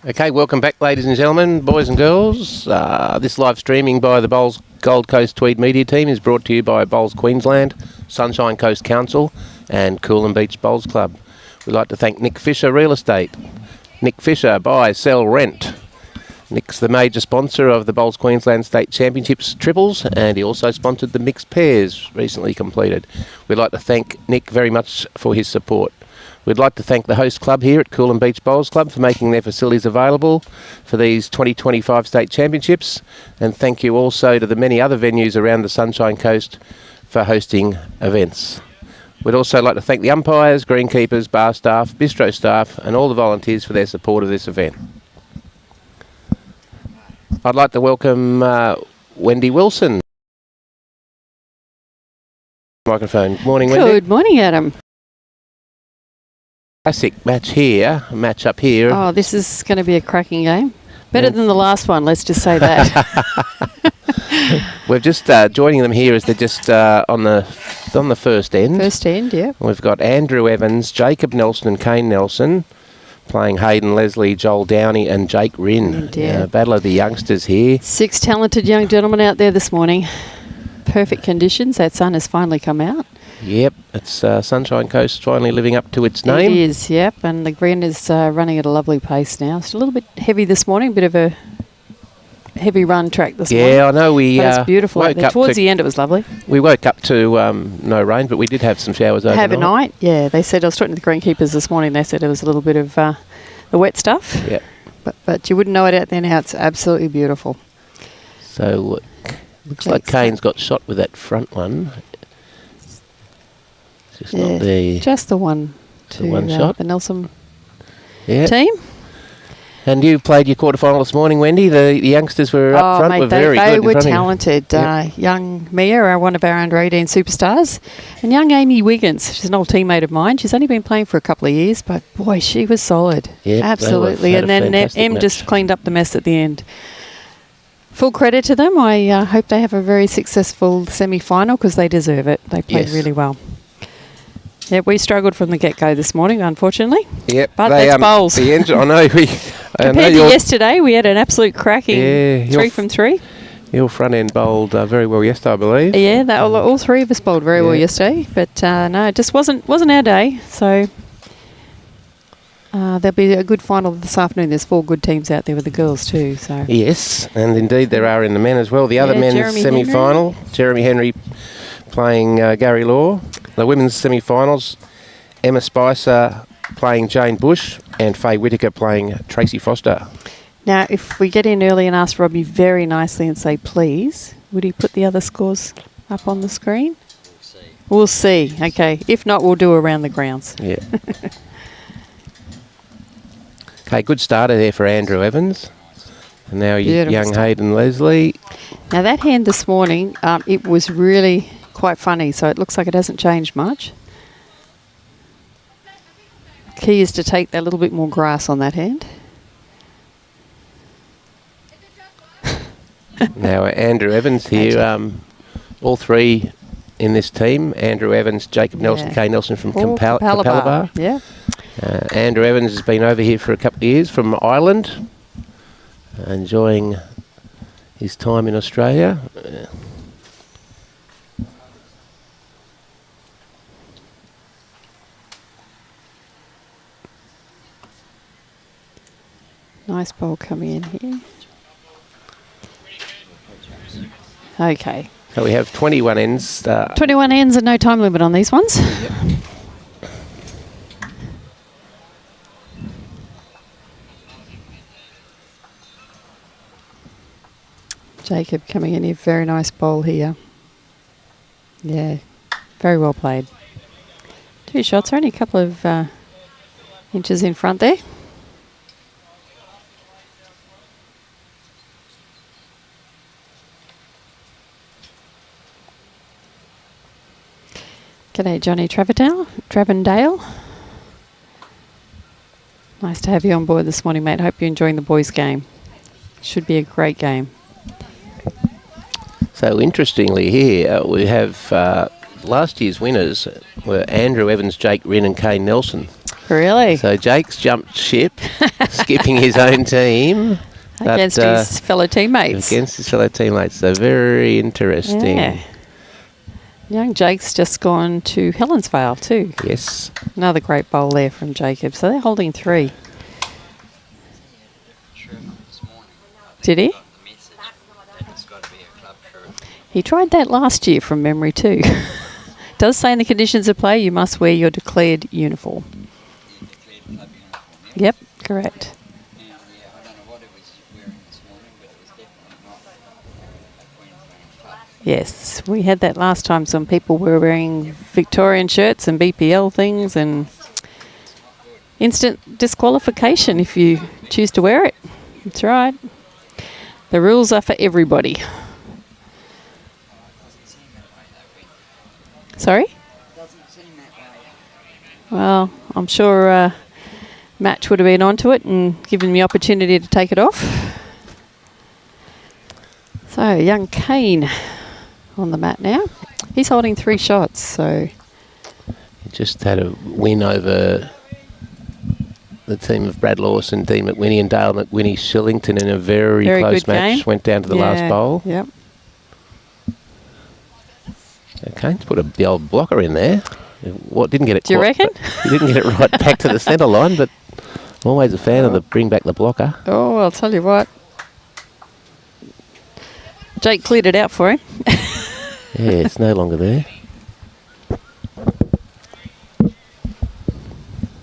Okay, welcome back, ladies and gentlemen, boys and girls. This live streaming by the Bowls Gold Coast Tweed media team is brought to you by Bowls Queensland, Sunshine Coast Council and Coolum Beach Bowls Club. We'd like to thank Nick Fisher Real Estate. Nick Fisher, buy, sell, rent. Nick's the major sponsor of the Bowls Queensland State Championships triples, and he also sponsored the mixed pairs recently completed. We'd like to thank Nick very much for his support. We'd like to thank the host club here at Coolum Beach Bowls Club for making their facilities available for these 2025 State Championships, and thank you also to the many other venues around the Sunshine Coast for hosting events. We'd also like to thank the umpires, greenkeepers, bar staff, bistro staff and all the volunteers for their support of this event. I'd like to welcome Wendy Wilson. Microphone. Morning, Wendy. Good morning, Adam. Classic match up here. Oh, this is going to be a cracking game. Better than the last one, let's just say that. We're just joining them here as they're just on the first end. First end, yeah. We've got Andrew Evans, Jacob Nelson and Kane Nelson playing Hayden, Leslie, Joel Downey and Jake Rynne. Battle of the youngsters here. 6 talented young gentlemen out there this morning. Perfect conditions. That sun has finally come out. Yep, it's Sunshine Coast finally living up to its name. It is, yep, and the green is running at a lovely pace now. It's a little bit heavy this morning, bit of a heavy run track this morning. Yeah, I know we it's beautiful out there. Towards the end it was lovely. We woke up to no rain, but we did have some showers overnight. Have a night, yeah. They said, I was talking to the greenkeepers this morning, they said it was a little bit of the wet stuff. Yep. But you wouldn't know it out there now. It's absolutely beautiful. So looks like Kane's got shot with that front one. Just not there. Just the one shot. The Nelson team. And you played your quarterfinal this morning, Wendy. The youngsters were up front. Mate, they were talented. Young Mia, one of our under-18 superstars, and young Amy Wiggins. She's an old teammate of mine. She's only been playing for a couple of years, but boy, she was solid. Yep, absolutely. And then Em just cleaned up the mess at the end. Full credit to them. I hope they have a very successful semi-final because they deserve it. They played really well. Yeah, we struggled from the get-go this morning, unfortunately. Yep, but that's bowls. I know. Compared to yesterday, we had an absolute cracking 3 from 3. Your front end bowled very well yesterday, I believe. Yeah, all 3 of us bowled very well yesterday, but no, it just wasn't our day. So there'll be a good final this afternoon. There's 4 good teams out there with the girls too. So yes, and indeed there are in the men as well. The other men's semi-final, Jeremy Henry playing Gary Law. The women's semi-finals, Emma Spicer playing Jane Bush and Faye Whitaker playing Tracy Foster. Now, if we get in early and ask Robbie very nicely and say, please, would he put the other scores up on the screen? We'll see. Okay. If not, we'll do around the grounds. Yeah. Okay, good starter there for Andrew Evans. And now young Hayden Leslie. Now, that hand this morning, it was really quite funny, so it looks like it hasn't changed much. Key is to take that little bit more grass on that hand. Now Andrew Evans here, all 3 in this team. Andrew Evans, Jacob Nelson, Kane Nelson from Capalaba. Yeah. Andrew Evans has been over here for a couple of years from Ireland, enjoying his time in Australia. Nice bowl coming in here. Okay. So we have 21 ends. 21 ends and no time limit on these ones. Yep. Jacob coming in here. Very nice bowl here. Yeah. Very well played. 2 shots. Only a couple of inches in front there. G'day, Johnny Travendale. Nice to have you on board this morning, mate. Hope you're enjoying the boys' game. Should be a great game. So interestingly here, we have last year's winners were Andrew Evans, Jake Rynne and Kane Nelson. Really? So Jake's jumped ship, skipping his own team. Against his fellow teammates. Against his fellow teammates. So very interesting. Yeah. Young Jake's just gone to Helensvale too. Yes. Another great bowl there from Jacob. So they're holding 3. Did he? He tried that last year from memory too. Does say in the conditions of play you must wear your declared uniform. Yep, correct. Yes, we had that last time. Some people were wearing Victorian shirts and BPL things, and instant disqualification if you choose to wear it. That's right. The rules are for everybody. Sorry? Well, I'm sure Match would have been onto it and given me opportunity to take it off. So, young Kane on the mat now. He's holding 3 shots, so... He just had a win over the team of Brad Lawson, Dean McWhinney and Dale McWhinney-Shillington in a very close match. Game. Went down to the last bowl. Yep. Kane's put the old blocker in there. What didn't get it? Do you reckon? He didn't get it right back to the centre line, but always a fan of the bring back the blocker. Oh, I'll tell you what. Jake cleared it out for him. Yeah, it's no longer there.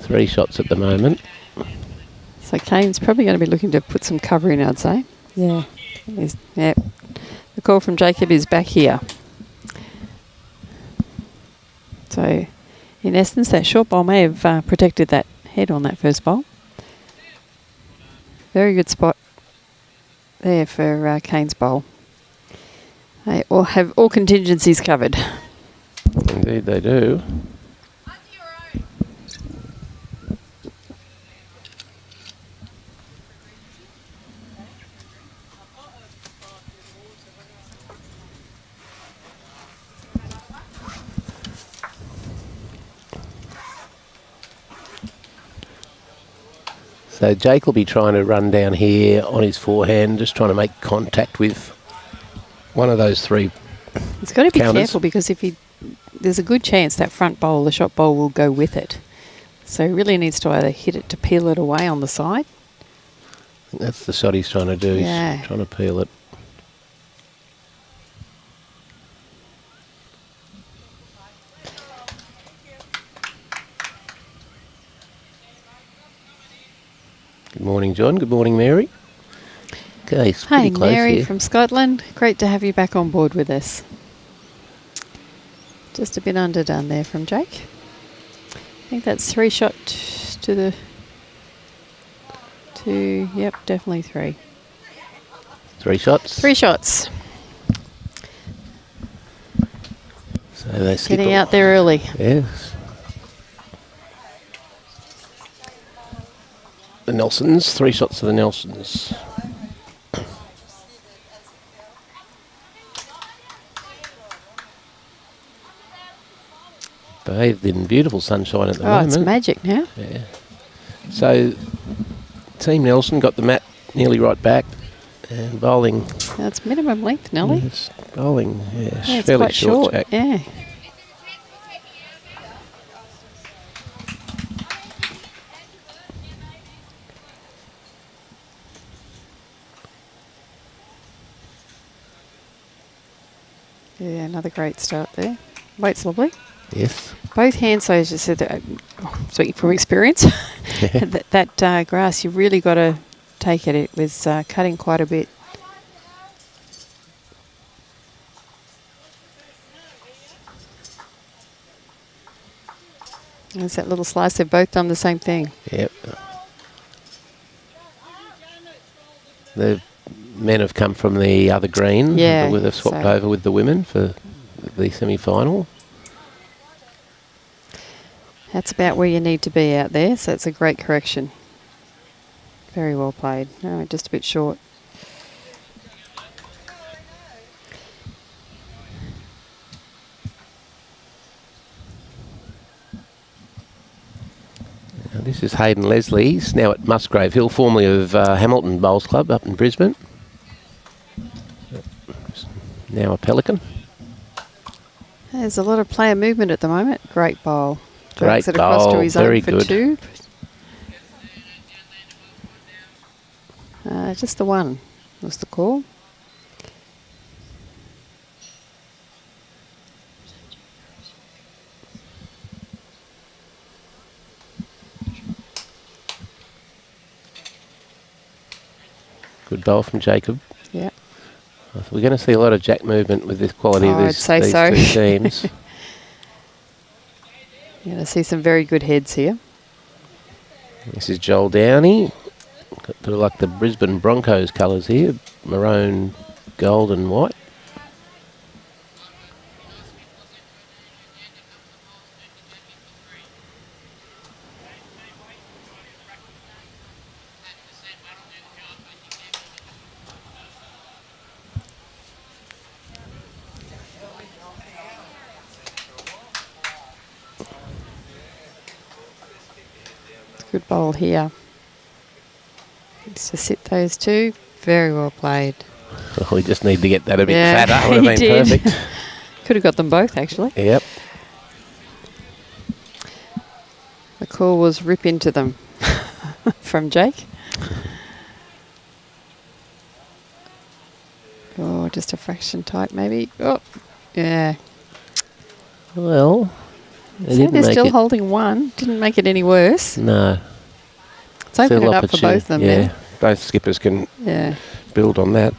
3 shots at the moment. So Kane's probably going to be looking to put some cover in, I'd say. Yeah. Yep. The call from Jacob is back here. So, in essence, that short bowl may have protected that head on that first bowl. Very good spot there for Kane's bowl. They all have all contingencies covered. Indeed they do. So Jake will be trying to run down here on his forehand, just trying to make contact with one of those 3 He's got to be counters. careful because there's a good chance that front bowl, the shot bowl, will go with it. So he really needs to either hit it to peel it away on the side. I think that's the shot he's trying to do. Yeah. He's trying to peel it. Good morning, John. Good morning, Mary. Okay, it's pretty Hi, close Mary here. from Scotland. Great to have you back on board with us. Just a bit underdone there from Jake. I think that's 3 shots to the... Yep, definitely 3. 3 shots. 3 shots. So they skip Getting out there early. Yes. The Nelsons. 3 shots to the Nelsons. Bathed in beautiful sunshine at the moment. Oh, it's magic now. Yeah. So, Team Nelson got the mat nearly right back and bowling. That's minimum length, Nelly. Yes, bowling, Yeah, it's fairly quite short. Jack. Yeah. Yeah, another great start there. Weight's lovely. Yes. Both hands, so as you said, speaking from experience, that grass, you've really got to take it. It was cutting quite a bit. There's that little slice. They've both done the same thing. Yep. The men have come from the other green. Yeah, They've swapped over with the women for the semi-final. That's about where you need to be out there, so it's a great correction. Very well played. No, just a bit short. Now this is Hayden Leslie's, now at Musgrave Hill, formerly of Hamilton Bowls Club up in Brisbane. Now a Pelican. There's a lot of player movement at the moment. Great bowl. Great Drags it across bowl, to his very own for good. 2. Just the one was the call. Good bowl from Jacob. Yeah. We're going to see a lot of jack movement with this quality of I'd these say two so. teams. You're going to see some very good heads here. This is Joel Downey. Got like the Brisbane Broncos colours here, maroon, gold and white. Good bowl here. Just to sit those two. Very well played. Oh, we just need to get that a bit Yeah, fatter. Would have he been did. perfect. Could have got them both, actually. Yep. The call was rip into them from Jake. Oh, just a fraction tight, maybe. Oh, yeah. Well, they So didn't they're make still it. holding one. Didn't make it any worse. No. It's opened Still it up for both of them yeah. now. Both skippers can Yeah. build on that.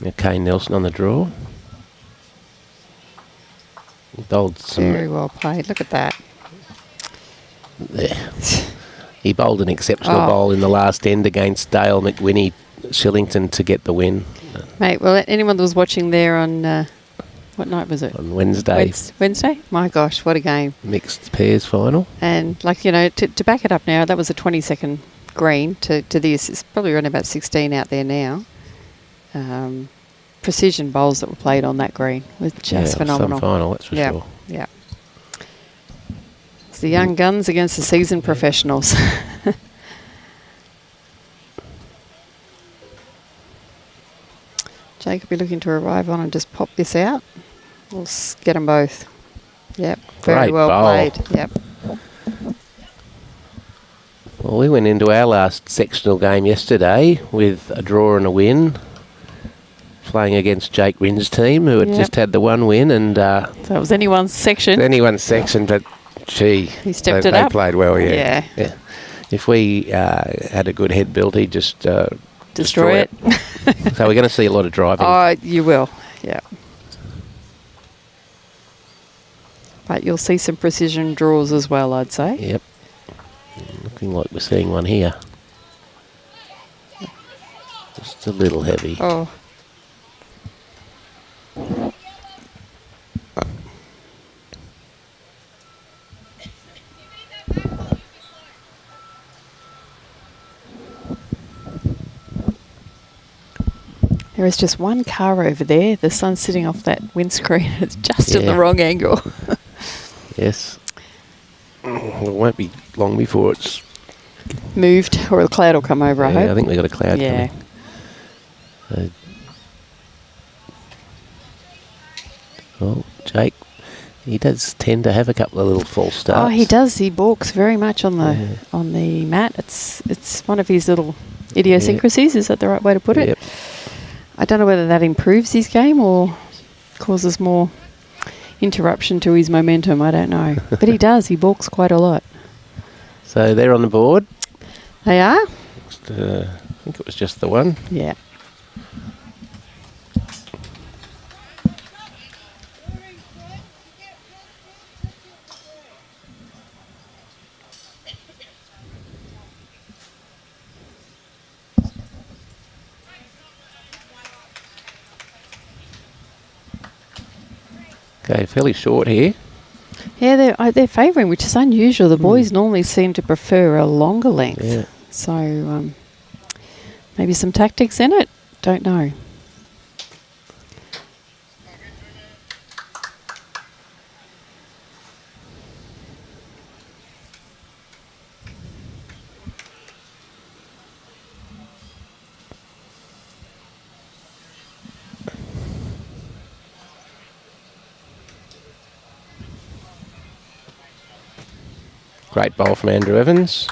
Now Kane Nelson on the draw. He bowled some. Very well played. Look at that. There. He bowled an exceptional Oh. bowl in the last end against Dale McWhinney Shillington to get the win Mate, well, anyone that was watching there on, what night was it? on Wednesday. Wednesday? My gosh, what a game. Mixed pairs final. And, like, you know, to back it up now, that was a 20-second green to this. It's probably around about 16 out there now. Precision bowls that were played on that green was just phenomenal. Some final, that's for sure. Yeah. It's the young guns against the seasoned professionals. Jake will be looking to arrive on and just pop this out. We'll get them both. Yep, very Great well bowl. played. Yep. Well, we went into our last sectional game yesterday with a draw and a win, playing against Jake Rynne's team, who had just had the one win, and So it was anyone's section. anyone's section, but gee, He stepped they it up. played well, yeah. Yeah. If we had a good head build, he'd just Destroy it. So we're going to see a lot of driving. Oh, you will. Yeah. But you'll see some precision draws as well, I'd say. Yep. Looking like we're seeing one here. Just a little heavy. Oh. There is just one car over there. The sun's sitting off that windscreen. It's just at the wrong angle. Yes. Well, it won't be long before it's Moved, or a cloud will come over, I hope. I think we've got a cloud Yeah. coming. Well, Jake, he does tend to have a couple of little false starts. Oh, he does. He balks very much on the mat. It's one of his little idiosyncrasies. Is that the right way to put it? Yep. I don't know whether that improves his game or causes more interruption to his momentum. I don't know. But he does. He balks quite a lot. So they're on the board. They are? I think it was just the one. Yeah. Okay, fairly short here. Yeah, they're favouring, which is unusual. The boys normally seem to prefer a longer length. Yeah. So maybe some tactics in it. Don't know. Great bowl from Andrew Evans.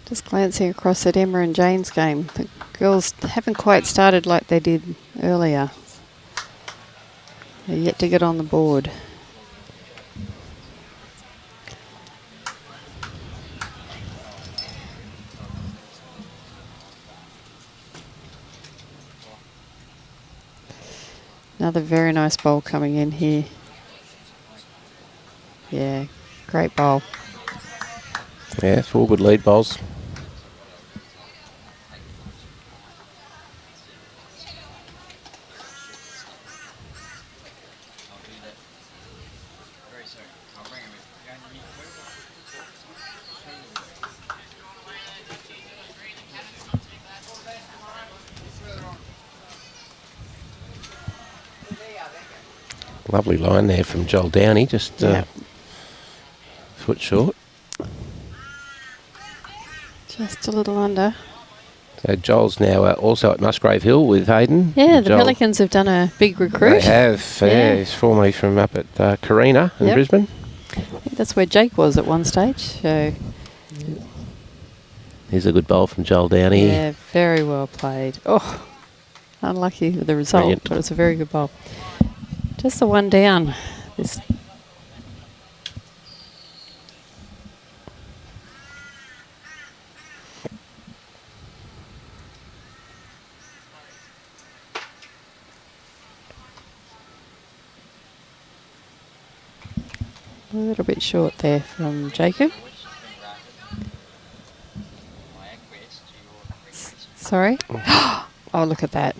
Just glancing across at Emma and Jane's game. The girls haven't quite started like they did earlier. They're yet to get on the board. Another very nice bowl coming in here. Yeah, great bowl. Yeah, 4 good lead bowls. Lovely line there from Joel Downey, just foot short. Just a little under. So Joel's now also at Musgrave Hill with Hayden. Yeah, the Pelicans have done a big recruit. They have, yeah. He's formerly from up at Carina in Brisbane. I think that's where Jake was at one stage. So here's a good bowl from Joel Downey. Yeah, very well played. Oh, unlucky with the result, Brilliant. but it's a very good bowl. Just the one down. This a little bit short there from Jacob. Sorry? Oh, look at that.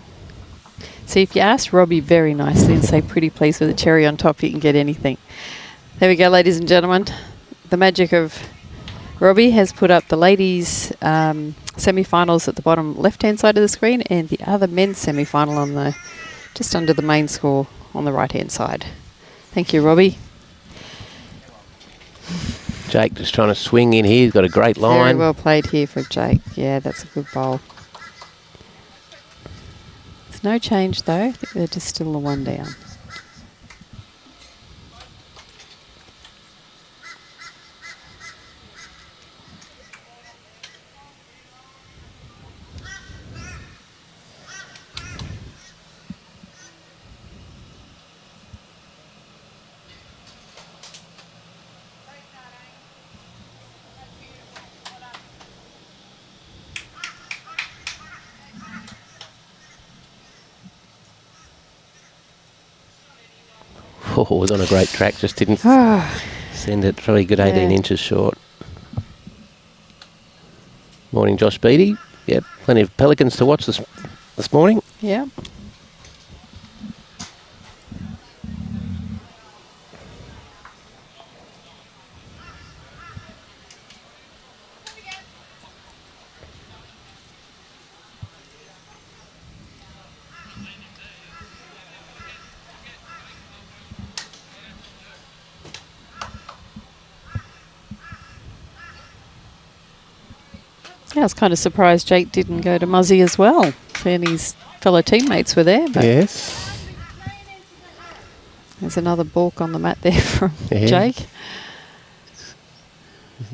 See, if you ask Robbie very nicely and say pretty please with a cherry on top, you can get anything. There we go, ladies and gentlemen. The magic of Robbie has put up the ladies' semi-finals at the bottom left-hand side of the screen and the other men's semi-final on the just under the main score on the right-hand side. Thank you, Robbie. Jake just trying to swing in here. He's got a great line. Very well played here for Jake. Yeah, that's a good bowl. There's no change though. I think they're just still the one down. Oh, was on a great track, just didn't send it. Probably good 18 inches short. Morning, Josh Beattie. Yep, plenty of Pelicans to watch this morning. Yeah. Yeah, I was kind of surprised Jake didn't go to Muzzy as well. And his fellow teammates were there. But yes. There's another balk on the mat there from Jake. He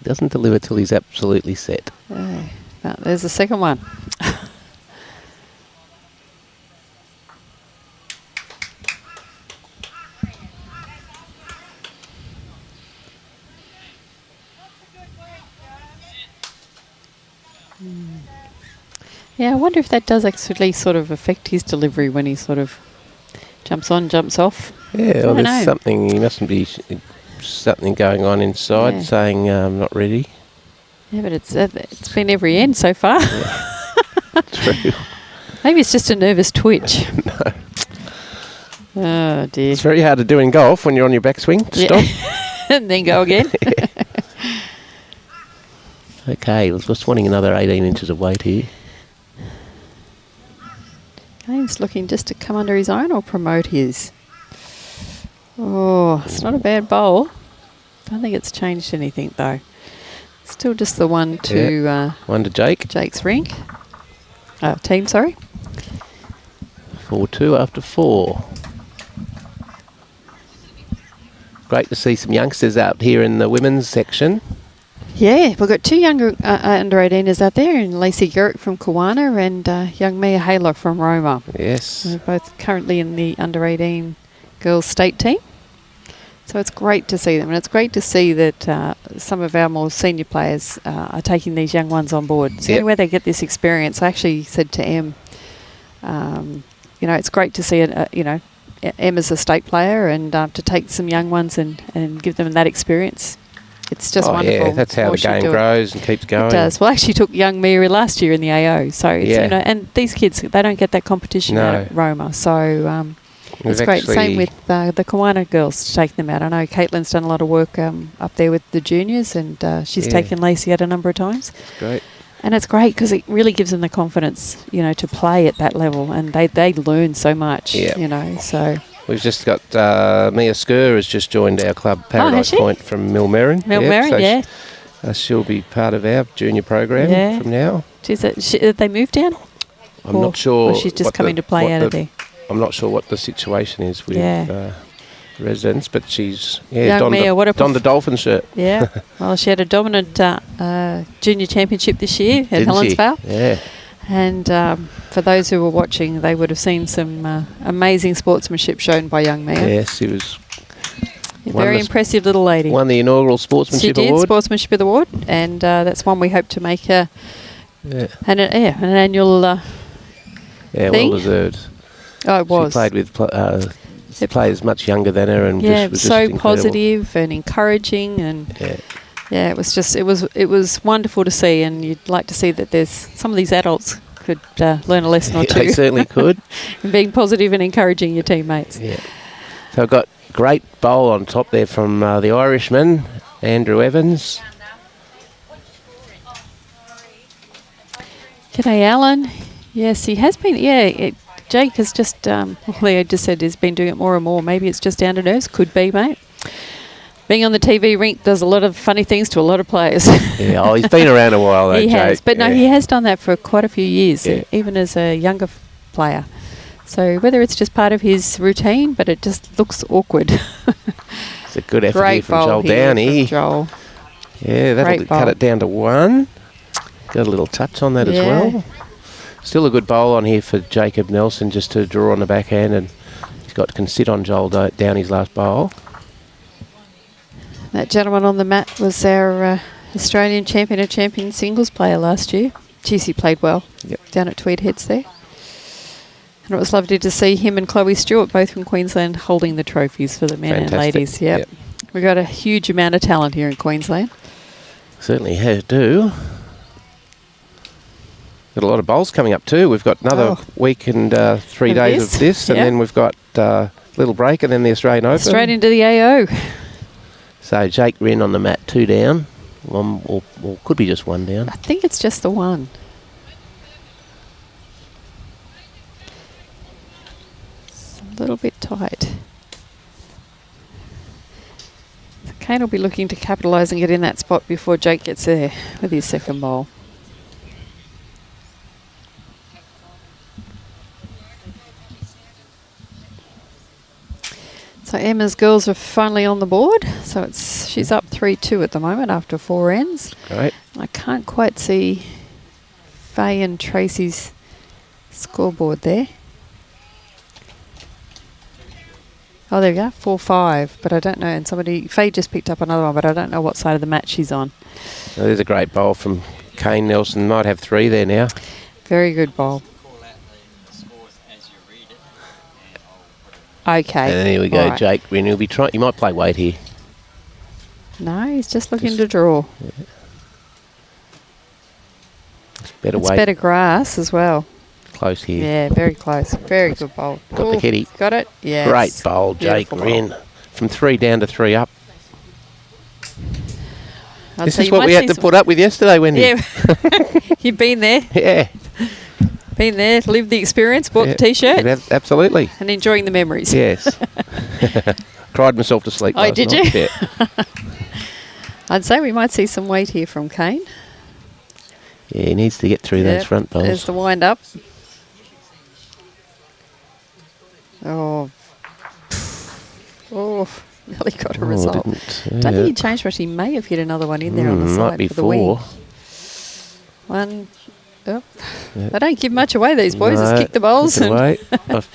doesn't deliver till he's absolutely set. There's the second one. Yeah, I wonder if that does actually sort of affect his delivery when he sort of jumps on, jumps off. Yeah, well, there's something. He mustn't be something going on inside, saying not ready. Yeah, but it's been every end so far. Yeah. True. Maybe it's just a nervous twitch. No. Oh dear. It's very hard to do in golf when you're on your backswing. Stop. And then go again. Okay, we're just wanting another 18 inches of weight here. Kane's looking just to come under his own or promote his. Oh, it's not a bad bowl. I don't think it's changed anything though. Still just the one to one to Jake. Jake's rink. Team, sorry. 4-2 after 4. Great to see some youngsters out here in the women's section. Yeah, we've got 2 younger under 18ers out there, and Lacey Garrick from Kawana and young Mia Haler from Roma. Yes. They're both currently in the under 18 girls state team. So it's great to see them, and it's great to see that some of our more senior players are taking these young ones on board. It's the only way they get this experience. I actually said to Em, it's great to see Em as a state player and to take some young ones and give them that experience. It's just wonderful. Yeah, that's how the game grows and keeps going. It does. Well, I actually took young Mia last year in the AO, so it's, and these kids, they don't get that competition out at Roma, so it's great. Same with the Kawana girls to take them out. I know Caitlin's done a lot of work up there with the juniors, and she's taken Lacey out a number of times. That's great. And it's great because it really gives them the confidence, to play at that level, and they learn so much, so... We've just got Mia Skur has just joined our club, Paradise Point, from Millmerran. Millmerran, so she'll be part of our junior program from now. Did they move down? I'm not sure. Or she's just coming to play out of there? I'm not sure what the situation is with residents, but she's donned the Dolphin shirt. Yeah. Well, she had a dominant junior championship this year at Helensvale. Yeah. And for those who were watching, they would have seen some amazing sportsmanship shown by young Mia. Yes, she was a very impressive little lady. Won the inaugural Sportsmanship Award. She did, Sportsmanship Award, and that's one we hope to make an annual thing. Well deserved. Oh, it was. She played with players much younger than her, and was so just positive and encouraging, and it was wonderful to see, and you'd like to see that there's some of these adults could learn a lesson or two. They certainly could. And being positive and encouraging your teammates. Yeah. So I've got great bowl on top there from the Irishman, Andrew Evans. G'day, Alan. Yes, he has been. Yeah, Jake has just, Leo just said he's been doing it more and more. Maybe it's just down to nerves. Could be, mate. Being on the TV rink does a lot of funny things to a lot of players. Yeah, he's been around a while, though, He has, Jake. but no, he has done that for quite a few years, even as a younger player. So whether it's just part of his routine, but it just looks awkward. It's a good effort here from Joel Downey. Joel. Yeah, that'll cut it down to 1. Got a little touch on that as well. Still a good bowl on here for Jacob Nelson just to draw on the backhand, and can sit on Joel Downey's last bowl. That gentleman on the mat was our Australian champion and champion singles player last year. Geez, he played well down at Tweed Heads there. And it was lovely to see him and Chloe Stewart, both from Queensland, holding the trophies for the men and ladies. Yep. We've got a huge amount of talent here in Queensland. Certainly do. Got a lot of bowls coming up too. We've got another week and 3 days of this, and then we've got a little break, and then the Australian Open. Straight into the AO. So Jake Rynne on the mat, 2 down. Or could be just 1 down. I think it's just the 1. It's a little bit tight. So Kane will be looking to capitalise and get in that spot before Jake gets there with his second bowl. So Emma's girls are finally on the board. So she's up 3-2 at the moment after 4 ends. Great. I can't quite see Faye and Tracy's scoreboard there. Oh, there we go, 4-5. But I don't know. And Faye just picked up another one, but I don't know what side of the match she's on. Well, there's a great bowl from Kane Nelson. Might have 3 there now. Very good bowl. Okay. And here we go, Right. Jake Rynne. He'll be trying. He might play weight here. No, he's just looking to draw. Better It's weight. better grass as well. Close here. Yeah, very close. Very good bowl. Got the kitty. Got it? Yes. Great bowl, Jake Beautiful bowl. Rynne. From 3 down to 3 up. I'd This say is you what might we had see to some- put up with yesterday, Wendy. Yeah. You've been there. Yeah. Been there, lived the experience, bought Yeah. the T-shirt, Absolutely. and enjoying the memories. Yes. Cried myself to sleep Oh, last did night. you? Yeah. I'd say we might see some weight here from Kane. Yeah, he needs to get through those front bowls. There's the wind up. Oh. Oh, nearly got a result. Don't think he changed much. He may have hit another one in there on the side might be for the wing. 4. One. Oh. Yeah. They don't give much away, these boys. No, Just kick the bowls. kick it And away. I've-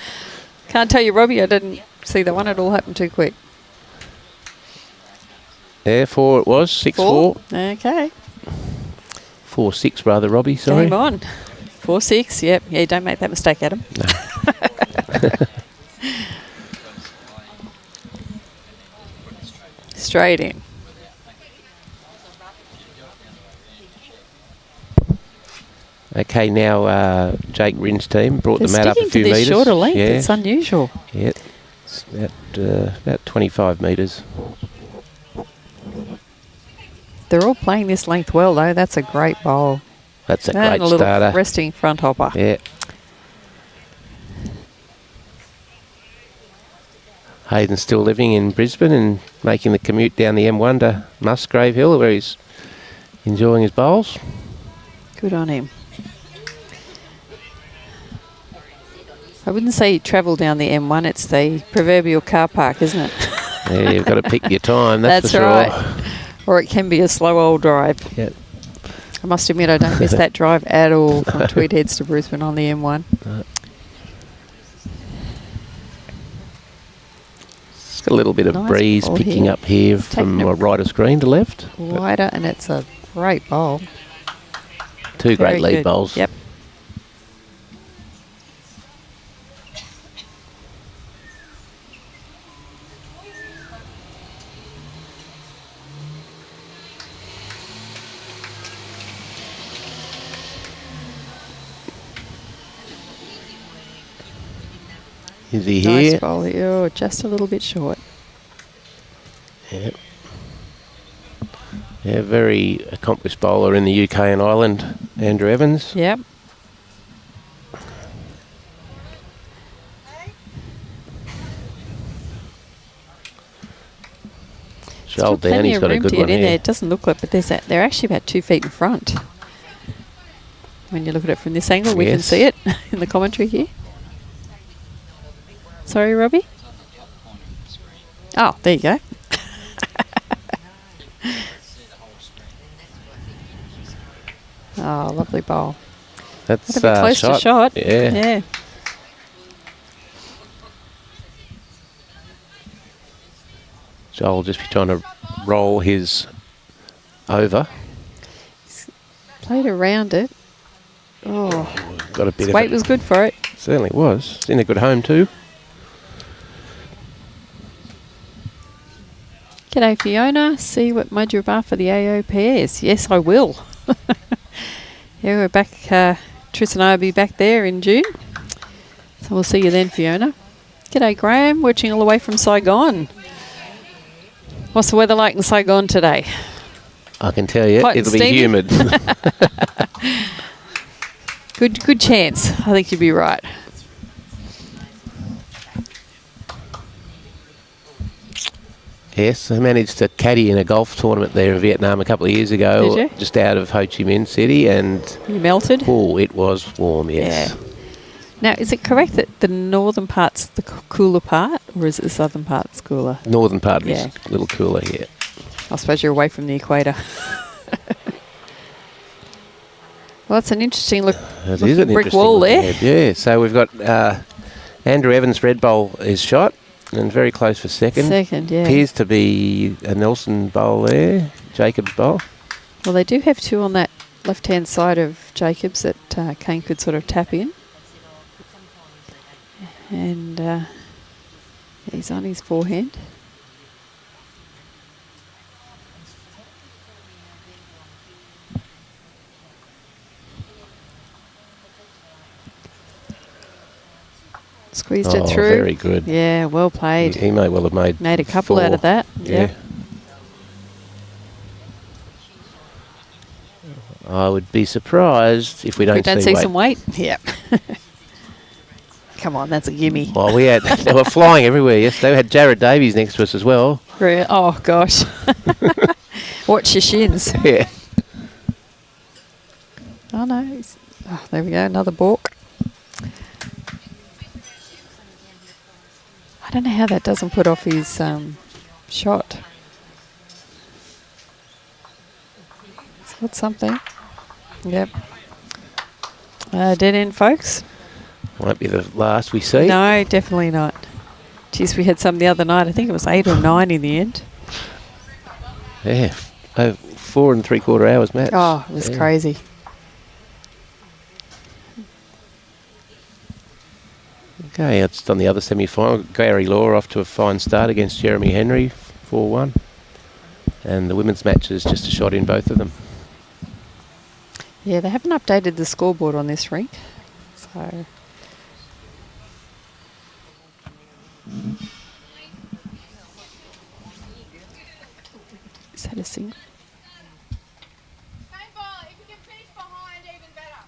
can't tell you, Robbie, I didn't see that one. It all happened too quick. Yeah, 4 it was. 6-4. Okay. 4-6 rather, Robbie, sorry. Game on. 4-6. Yep. Yeah, don't make that mistake, Adam. Straight in. Okay, now Jake Rynne's team brought They're the mat up a sticking few to this metres. shorter length. Yeah, It's unusual. yeah. It's about 25 metres. They're all playing this length well, though. That's a great bowl. That's a And great a little starter. resting front hopper. Yeah. Hayden's still living in Brisbane and making the commute down the M1 to Musgrave Hill, where he's enjoying his bowls. Good on him. I wouldn't say travel down the M1. It's the proverbial car park, isn't it? Yeah, you've got to pick your time, that's for sure. right. Or it can be a slow old drive. Yep. I must admit, I don't miss that drive at all from Tweed Heads to Brisbane on the M1. It's got a little bit of Nice breeze ball picking here. up here It's from taken a- right of screen to left. Wider, and it's a great bowl. Two Very great lead good. bowls. Yep. Is he Nice here? bowl. Oh, just a little bit short. Yep. Yeah, very accomplished bowler in the UK and Ireland, Andrew Evans. Yep. Joel Plenty Downey's of got a room good to one get in there. here. It doesn't look like, but they're actually about 2 feet in front. When you look at it from this angle, we can Yes. see it in the commentary here. Sorry, Robbie? Oh, there you go. Oh, lovely bowl. That's A bit close to shot. Yeah. Yeah. Joel will just be trying to roll his over. Played around it. Oh, Got a bit his of weight it. was good for it. Certainly was. It's in a good home too. G'day, Fiona. See what mud you're bar for the AO pairs. Yes, I will. Yeah, we're back. Tris and I will be back there in June. So we'll see you then, Fiona. G'day, Graham. Watching all the way from Saigon. What's the weather like in Saigon today? I can tell you, Hot and it'll be steamy? humid. Good chance. I think you'd be right. Yes, I managed to caddy in a golf tournament there in Vietnam a couple of years ago, Did you? just out of Ho Chi Minh City, and You melted? oh, it was warm. Yes. Yeah. Now, is it correct that the northern part's the cooler part, or is it the southern part that's cooler? Northern part Yeah. is a little cooler here. I suppose you're away from the equator. Well, that's an interesting look. It looking is an brick interesting wall looking there. head. Yeah, so we've got Andrew Evans' red bowl is shot and very close for second. Second, yeah. Appears to be a Nelson bowl there, Jacob's bowl. Well, they do have two on that left-hand side of Jacobs that Kane could sort of tap in. And He's on his forehand. Squeezed it through. Very good. Yeah, well played. He may well have made a couple 4 out of that. Yeah. I would be surprised if we don't see some weight. Yep. Come on, that's a gimme. Well, they were flying everywhere yesterday. We had Jared Davies next to us as well. Oh, gosh. Watch your shins. Yeah. Oh, no. Oh, there we go, another balk. I don't know how that doesn't put off his shot. It's got something. Yep. Dead end, folks. Won't be the last we see. No, definitely not. Geez, we had some the other night. I think it was 8 or 9 in the end. Yeah. 4 3/4 hours match. Oh, it was crazy. Okay, it's on the other semi-final. Gary Law off to a fine start against Jeremy Henry, 4-1. And the women's match is just a shot in both of them. Yeah, they haven't updated the scoreboard on this rink. So... Is that a single? If you can finish behind, even better.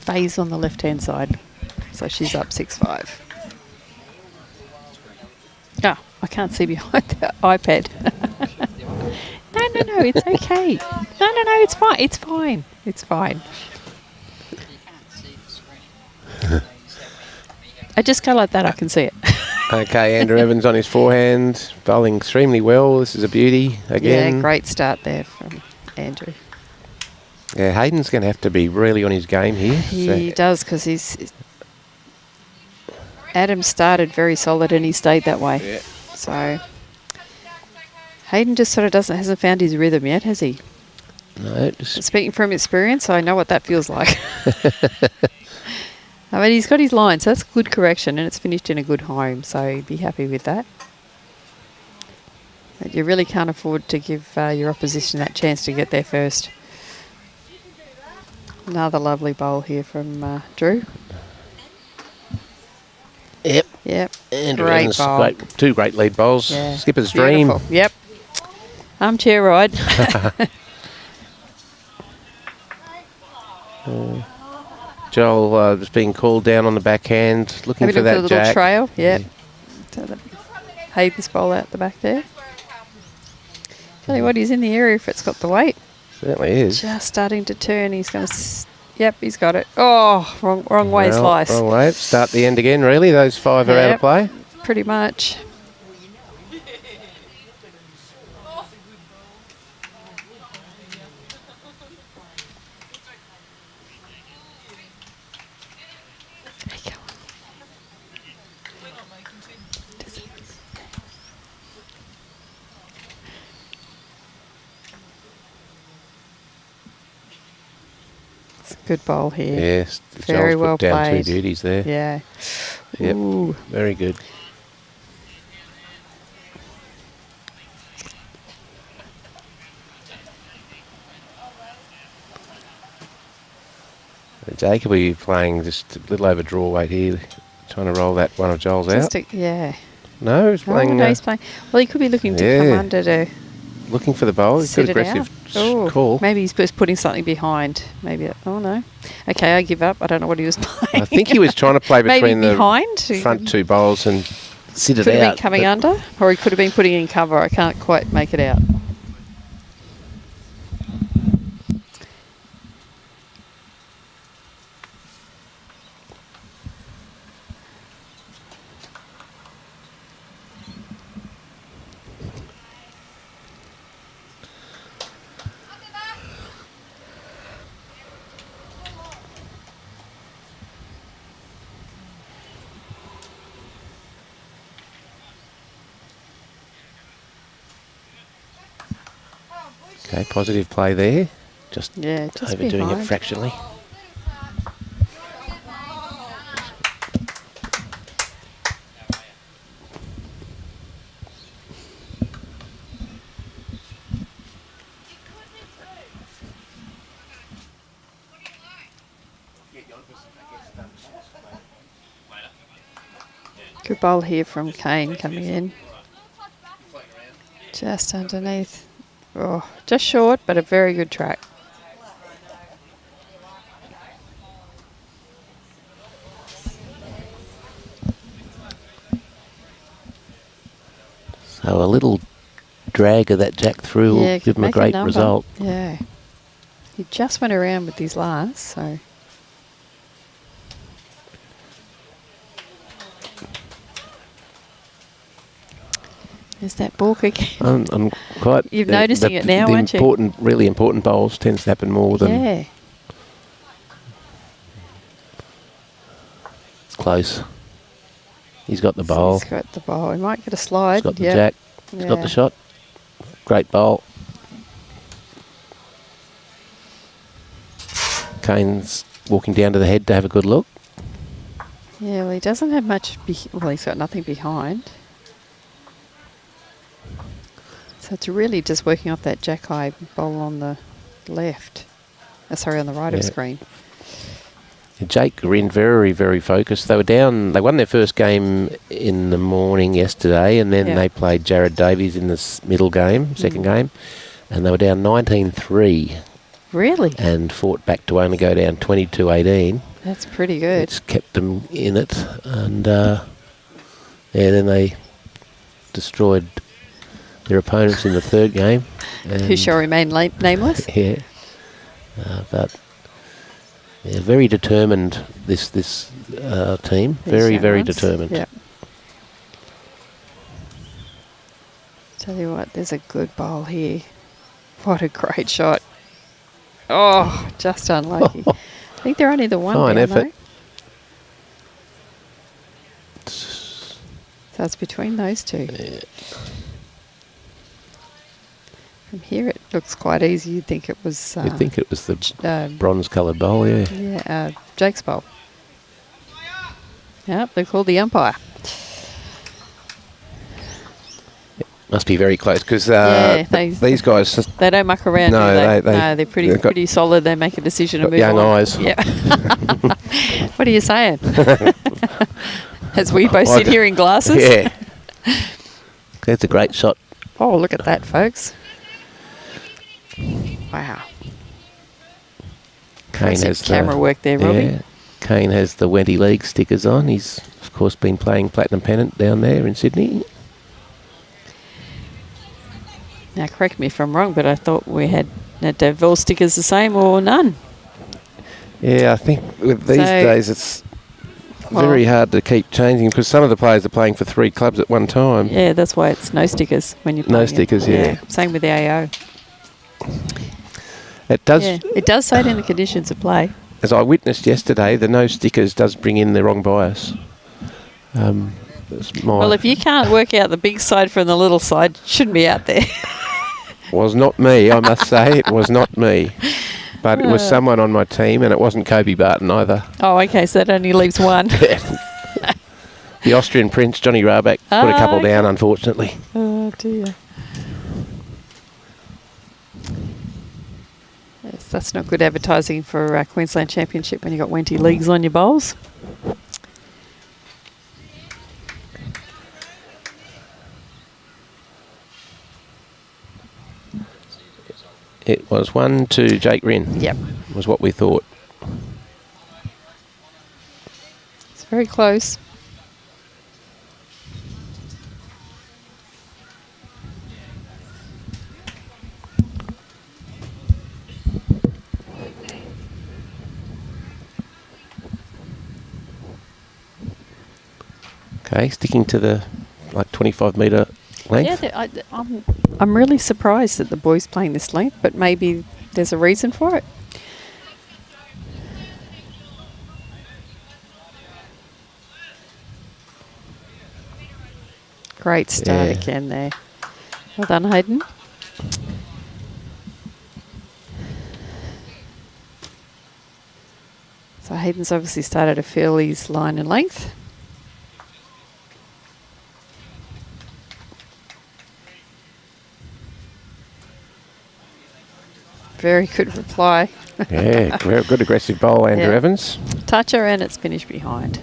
Faye's on the left-hand side, so she's up 6-5. Oh, I can't see behind the iPad. No, it's okay. No, it's fine. It's fine. It's fine. I just go like that, I can see it. Okay, Andrew Evans on his forehand, bowling extremely well. This is a beauty again. Yeah, great start there from Andrew. Yeah, Hayden's going to have to be really on his game here. He does, because Adam started very solid and he stayed that way. Yeah. So Hayden just sort of hasn't found his rhythm yet, has he? No. Speaking from experience, I know what that feels like. I mean, he's got his line, so that's good correction, and it's finished in a good home, so be happy with that. But you really can't afford to give your opposition that chance to get there first. Another lovely bowl here from Drew. Yep. Yep. Andrew Great Evans, bowl. two great lead bowls. Yeah. Skipper's Beautiful. dream. Yep. Armchair ride. Joel was being called down on the backhand, looking for that little jack. trail. Yep. So Hayden's bowl out the back there. Tell you what, he's in the area if it's got the weight. Certainly is. Just starting to turn. He's going to... Yep, he's got it. Oh, wrong way slice. Wrong way. Start the end again, really. Those 5 are out of play. Pretty much. Good bowl here. Yes. Very Joel's well put down played. 2 beauties there. Yeah. Yep. Ooh. Very good. Jacob will be playing just a little over draw weight here, trying to roll that one of Joel's out. Yeah. No, he's playing. No, he's playing. Well, he could be looking to come under to looking for the bowl. He's got sit it aggressive out. call. Maybe he's just putting something behind. Maybe. Oh no. Okay, I give up. I don't know what he was playing. I think he was trying to play between Maybe the behind front 2 bowls and sit it could out. have been coming under, or he could have been putting in cover. I can't quite make it out. Okay, positive play there. Just just overdoing behind. it fractionally. Good bowl here from Kane coming in. Just underneath. Oh, just short, but a very good track. So a little drag of that jack through will give him a great result. Yeah. He just went around with his last, so. There's that balk again. I'm quite... You're noticing it now, aren't you? Really important bowls tends to happen more than... Yeah. It's close. He's got the bowl. He's got the bowl. He might get a slide. He's got the jack. He's got the shot. Great bowl. Kane's walking down to the head to have a good look. Yeah, well, he doesn't have much... well, he's got nothing behind. So it's really just working off that jack high bowl on the left. Sorry, on the right of screen. Jake Rynne very, very focused. They were down. They won their first game in the morning yesterday, and then they played Jared Davies in this middle game, second game, and they were down 19-3. Really? And fought back to only go down 22-18. That's pretty good. It's kept them in it, and then they destroyed their opponents in the third game. Who shall remain nameless? Yeah. But they're very determined, this team. Very determined. Yep. Tell you what, there's a good bowl here. What a great shot. Oh, just unlucky. I think they're only the one Fine down, effort. Though. So it's between those two. Yeah. From here, it looks quite easy. You'd think it was... You'd think it was the bronze-coloured bowl, yeah. Yeah, Jake's bowl. Yep, they called the umpire. Must be very close because these guys... They don't muck around, no, do they? No, they're pretty solid. They make a decision to move young on. eyes. Yeah. What are you saying? As we both sit here in glasses? Yeah. That's a great shot. Oh, look at that, folks. Wow. Kane has camera work there, Robbie. Yeah. Kane has the Wenty League stickers on. He's, of course, been playing Platinum Pennant down there in Sydney. Now, correct me if I'm wrong, but I thought we had to have all stickers the same or none. Yeah, I think with these days it's very hard to keep changing because some of the players are playing for 3 clubs at one time. Yeah, that's why it's no stickers when you're playing. No stickers, yeah. Same with the AO. It does. Yeah, it does say it in the conditions of play. As I witnessed yesterday, the no stickers does bring in the wrong bias. Well, if you can't work out the big side from the little side, it shouldn't be out there. Was not me, I must say. It was not me. But it was someone on my team, and it wasn't Kobe Barton either. Oh, okay, so that only leaves one. The Austrian Prince, Johnny Raback, put a couple down, unfortunately. Oh, dear. Yes, that's not good advertising for Queensland Championship when you've got Wenty Leagues on your bowls. It was 1-2 Jake Rynne. Yep. Was what we thought. It's very close. Okay, sticking to the 25-metre length. Yeah, I'm really surprised that the boys playing this length, but maybe there's a reason for it. Great start again there. Well done, Hayden. So Hayden's obviously started to feel his line and length. Very good reply. Yeah, good aggressive bowl, Andrew Evans. Toucher, and it's finished behind.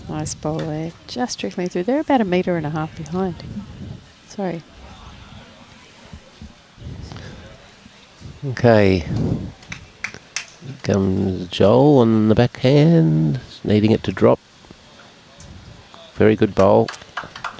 Nice bowl there. Just trickling through. They're about 1.5 meters behind. Sorry. Okay. Comes Joel on the backhand, needing it to drop. Very good bowl.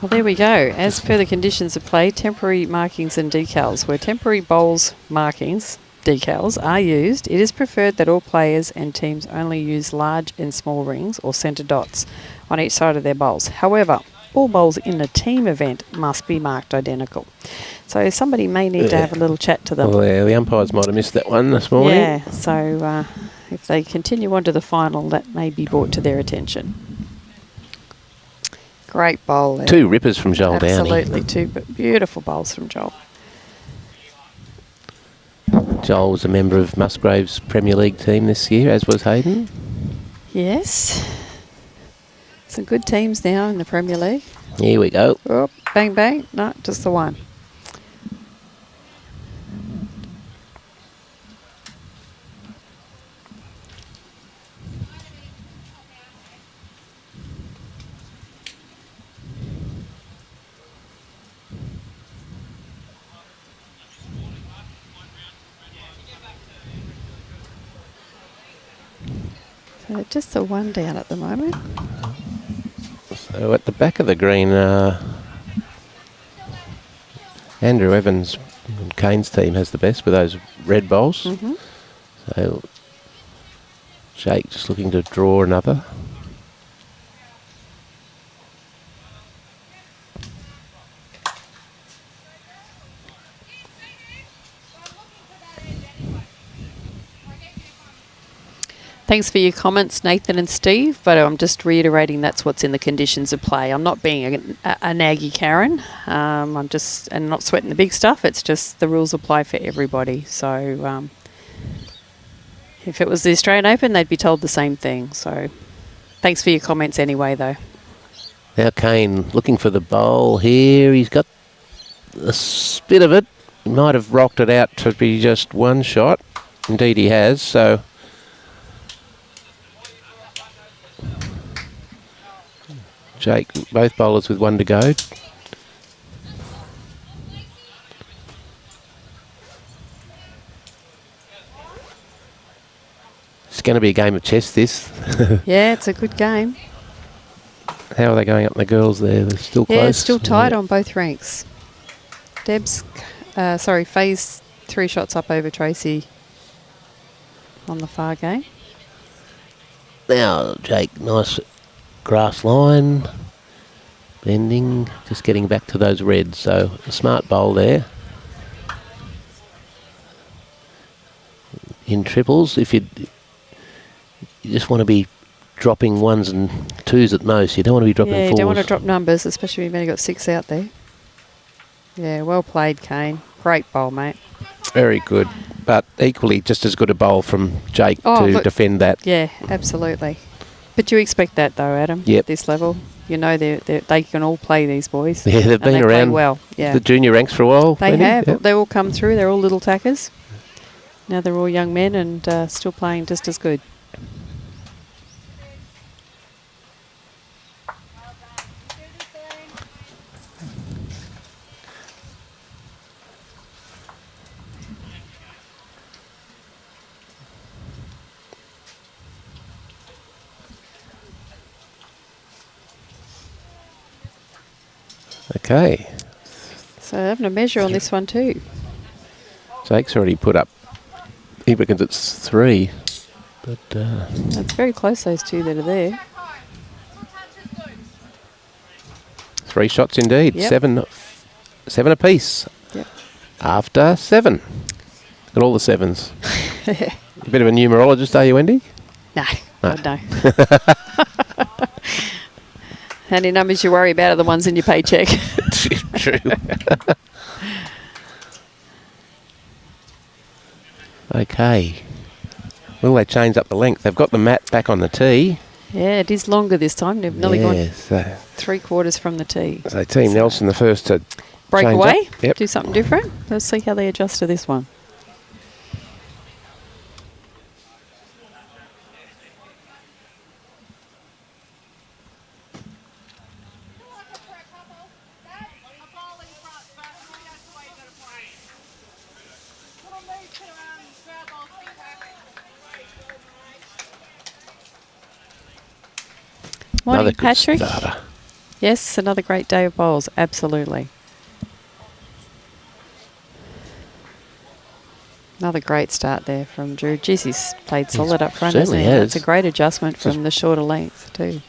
Well, there we go. As per the conditions of play, temporary markings and decals. Where temporary bowls markings, decals, are used, it is preferred that all players and teams only use large and small rings or centre dots on each side of their bowls. However, all bowls in a team event must be marked identical. So somebody may need to have a little chat to them. Well, yeah, the umpires might have missed that one this morning. Yeah, so if they continue on to the final, that may be brought to their attention. Great bowl there. 2 rippers from Joel Downey. Absolutely, 2 beautiful bowls from Joel. Joel was a member of Musgrave's Premier League team this year, as was Hayden. Yes. Some good teams now in the Premier League. Here we go. Oh, bang, bang. No, just the one. So just the one down at the moment. So at the back of the green, Andrew Evans and Kane's team has the best with those red bowls. Mm-hmm. So Jake just looking to draw another. Thanks for your comments, Nathan and Steve, but I'm just reiterating that's what's in the conditions of play. I'm not being a naggy Karen. I'm not sweating the big stuff. It's just the rules apply for everybody. So if it was the Australian Open, they'd be told the same thing. So thanks for your comments anyway, though. Now Kane looking for the bowl here. He's got a bit of it. He might have rocked it out to be just one shot. Indeed he has, so... Jake, both bowlers with 1 to go. It's going to be a game of chess, this. Yeah, it's a good game. How are they going up the girls there? They're still close? Yeah, it's still tight on both ranks. Faye's 3 shots up over Tracy on the far game. Now, Jake, nice grass line, bending, just getting back to those reds. So a smart bowl there. In triples, if you just want to be dropping 1s and 2s at most. You don't want to be dropping 4s. Yeah, you don't want to drop numbers, especially when you've only got 6 out there. Yeah, well played, Kane. Great bowl, mate. Very good, but equally just as good a bowl from Jake to defend that. Yeah, absolutely. But you expect that though, Adam, yep. At this level. You know they can all play, these boys. Yeah, they've been around play well. Yeah. the junior ranks for a while. They have. Yep. They all come through. They're all little tackers. Now they're all young men and still playing just as good. Okay. So having a measure on this one too. Jake's already put up He reckons it's 3. But It's very close, those two that are there. 3 shots indeed. Yep. 7 apiece. Yep. After 7. Got all the 7s. A bit of a numerologist, are you, Wendy? No. No. God, no. How many numbers you worry about are the ones in your paycheck. True. Okay. Will they change up the length? They've got the mat back on the tee. Yeah, it is longer this time. They've nearly gone So 3/4 from the tee. Team Nelson the first to Break change away, up. Yep. do something different. Let's see how they adjust to this one. Morning, Another good Patrick. starter. Yes, another great day of bowls. Absolutely. Another great start there from Drew. Geez, he's played solid up front, hasn't he? certainly That's a has. great adjustment from the shorter length too.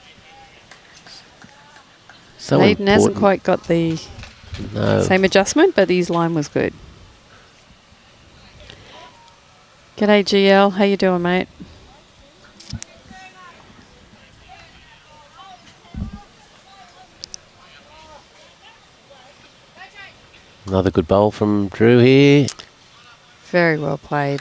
So Hayden hasn't important. quite got the No. same adjustment, but his line was good. G'day, GL. How you doing, mate? Another good bowl from Drew here. Very well played.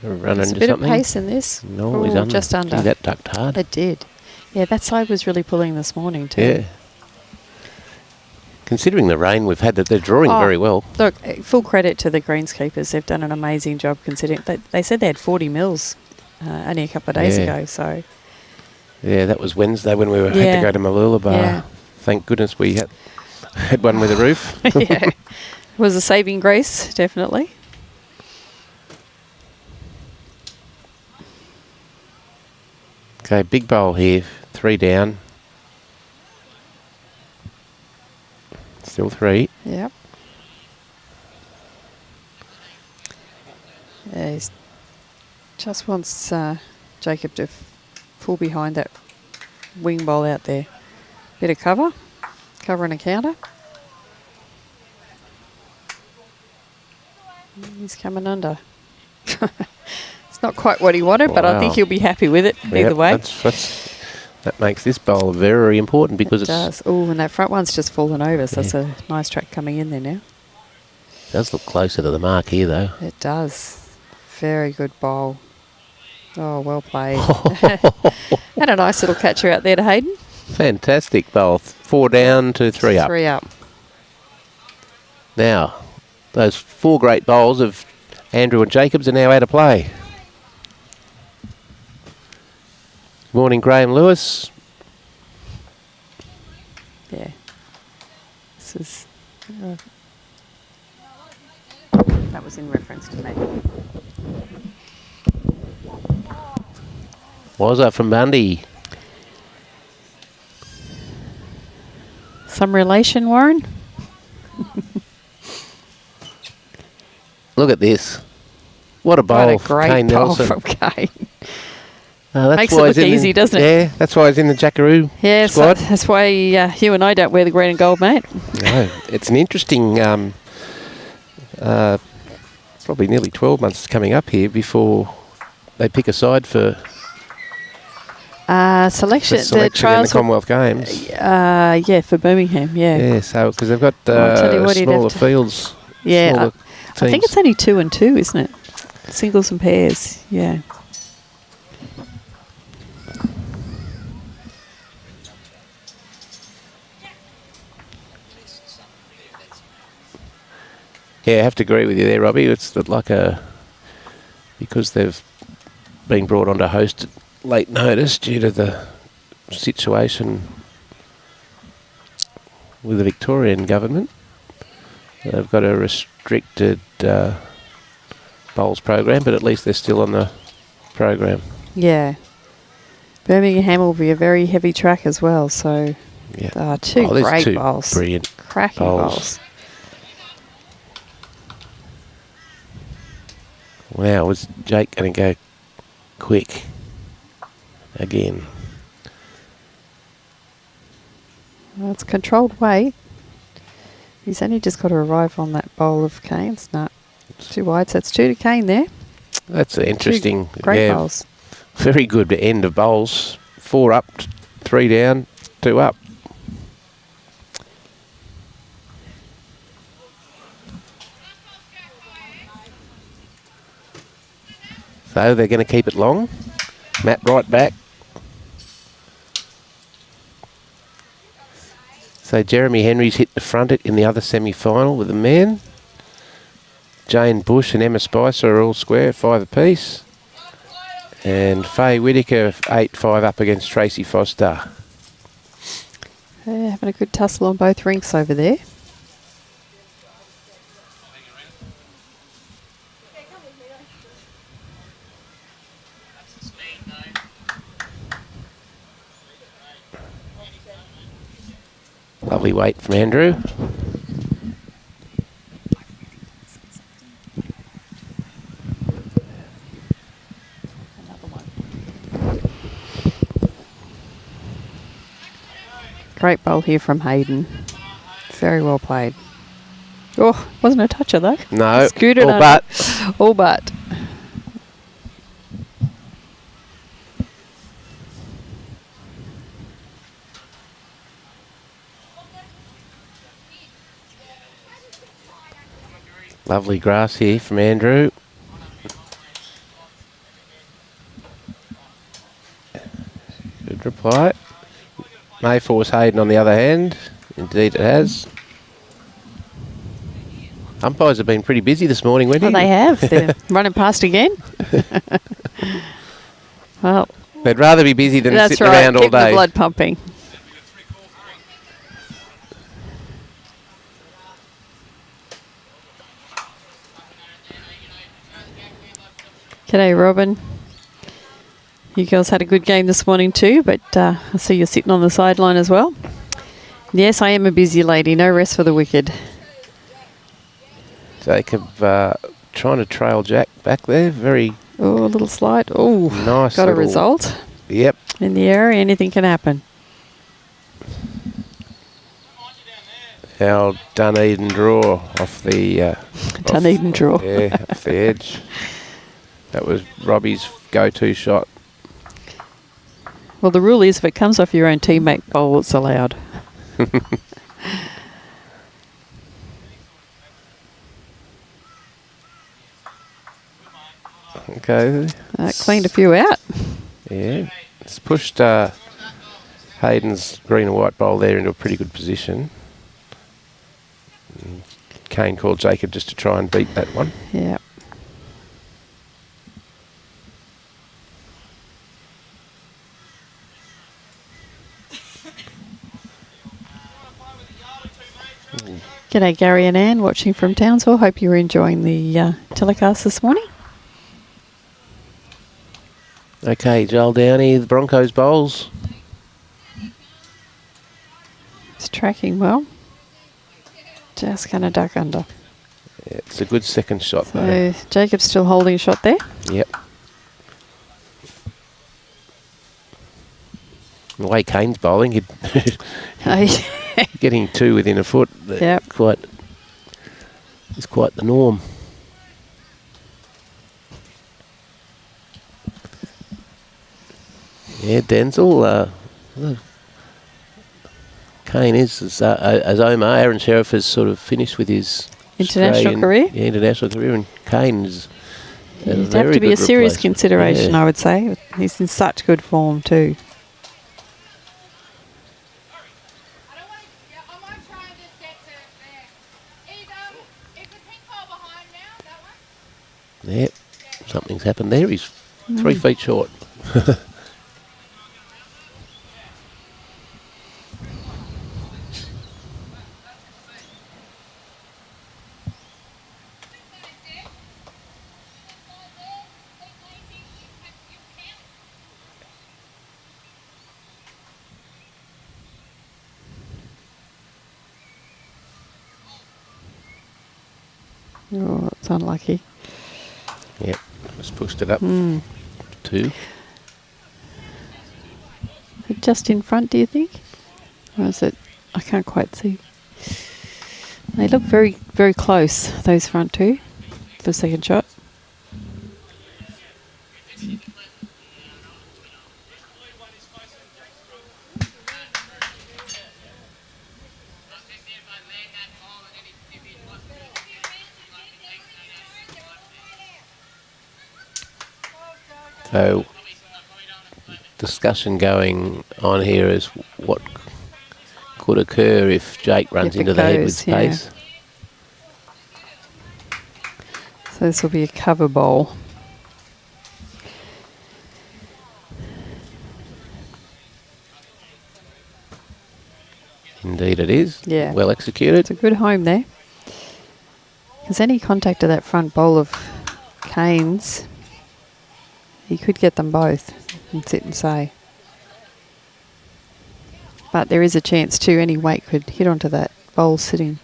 Run There's a into bit something. of pace in this. No, he's Ooh, under. just under. Gee, that ducked hard. It did. Yeah, that side was really pulling this morning too. Yeah. Considering the rain we've had, that they're drawing Oh, very well. Look, full credit to the greenskeepers. They've done an amazing job considering they said they had 40 mils only a couple of days Yeah. ago. So Yeah, that was Wednesday when we had Yeah. to go to Malula Bar. Yeah. Thank goodness we had one with a roof. yeah, it was a saving grace, definitely. Okay, big bowl here. 3 down. Still 3. Yep. Yeah, he just wants Jacob to pull behind that wing bowl out there. Bit of cover and a counter. He's coming under. It's not quite what he wanted, but I think Wow. he'll be happy with it either Yep, way. that makes this bowl very important because It does. Oh, and that front one's just fallen over, so that's a nice track coming in there now. it does look closer to the mark here, though. It does. Very good bowl. Oh, well played. Had a nice little catcher out there to Hayden. Fantastic bowl. 4 down to 3 up. 3 up. Now, those 4 great bowls of Andrew and Jacobs are now out of play. Morning, Graham Lewis. Yeah. This is. That was in reference to me. Wazza from Bundy. Some relation, Warren? Look at this. What a bowl What a from great Kane bowl Nelson. from Kane. That's Makes it why look he's in easy, doesn't it? Yeah, that's why he's in the Jackaroo Yeah, squad. so that's why you and I don't wear the green and gold, mate. No, it's an interesting, probably nearly 12 months coming up here before they pick a side for Selection. The selection in the trials. Commonwealth Games. Yeah, for Birmingham. Yeah. Yeah, so because they've got I'll tell you what, he'd smaller have to- fields. Yeah, smaller I think teams. it's only 2 and 2, isn't it? Singles and pairs. Yeah. Yeah, I have to agree with you there, Robbie. It's like because they've been brought on to host at late notice due to the situation with the Victorian government. They've got a restricted bowls program, but at least they're still on the program. Yeah. Birmingham will be a very heavy track as well, so Yeah. two there's great two bowls. brilliant Cracking bowls. Wow, was Jake going to go quick again? Well, it's controlled weight. He's only just got to arrive on that bowl of Kane's. No, too wide, so it's 2 to Kane there. That's interesting. Great bowls. Very good end of bowls. 4 up, 3 down, 2 up. So they're going to keep it long. Matt right back. So Jeremy Henry's hit the front in the other semi-final with the men. Jane Bush and Emma Spicer are all square, 5 apiece. And Faye Whittaker 8-5 up against Tracy Foster. They're having a good tussle on both rinks over there. Lovely weight from Andrew. Great bowl here from Hayden. Very well played. Oh, wasn't a toucher though. No, Scooted all but. All but. Lovely grass here from Andrew. Good reply. May force Hayden on the other hand. Indeed it has. Umpires have been pretty busy this morning, Wendy. Well, they have. They're running past again. Well, they'd rather be busy than that's sitting right. around all Keep the day. blood pumping. G'day, Robin. You girls had a good game this morning too, but I see you're sitting on the sideline as well. Yes, I am a busy lady. No rest for the wicked. Jacob trying to trail Jack back there. Very Oh, a little slide. Oh, nice. got a result. Yep. In the area, anything can happen. Our Dunedin draw off the... Dunedin draw. Yeah, off the edge. That was Robbie's go-to shot. Well, the rule is if it comes off your own teammate bowl, it's allowed. Okay. Cleaned a few out. Yeah. It's pushed Hayden's green and white bowl there into a pretty good position. Kane called Jacob just to try and beat that one. Yeah. G'day Gary and Ann watching from Townsville. Hope you're enjoying the telecast this morning. Okay, Joel Downey, the Broncos bowls. It's tracking well. Just going to duck under. Yeah, it's a good second shot though. So Jacob's still holding a shot there. Yep. The way Kane's bowling, he'd getting 2 within a foot. Yep. It's quite the norm. Yeah, Denzel. Kane is, as Omar, Aaron Sheriff has sort of finished with his international career. Yeah, international career, and Kane is He'd have to be a serious consideration, I would say. He's in such good form too. I might try and just get to there. Is the pink ball behind now, that one? Yep, something's happened there. He's 3 feet short. Oh, it's unlucky. Yep, just pushed it up 2. Just in front, do you think? Or is it? I can't quite see. They look very, very close, those front 2, for the second shot. So, discussion going on here is what could occur if Jake runs If it into the head with goes, yeah. pace. So this will be a cover bowl. Indeed it is. Yeah. Well executed. It's a good home there. Because any contact to that front bowl of Kane's, he could get them both and sit and say. But there is a chance too, any weight could hit onto that bowl sitting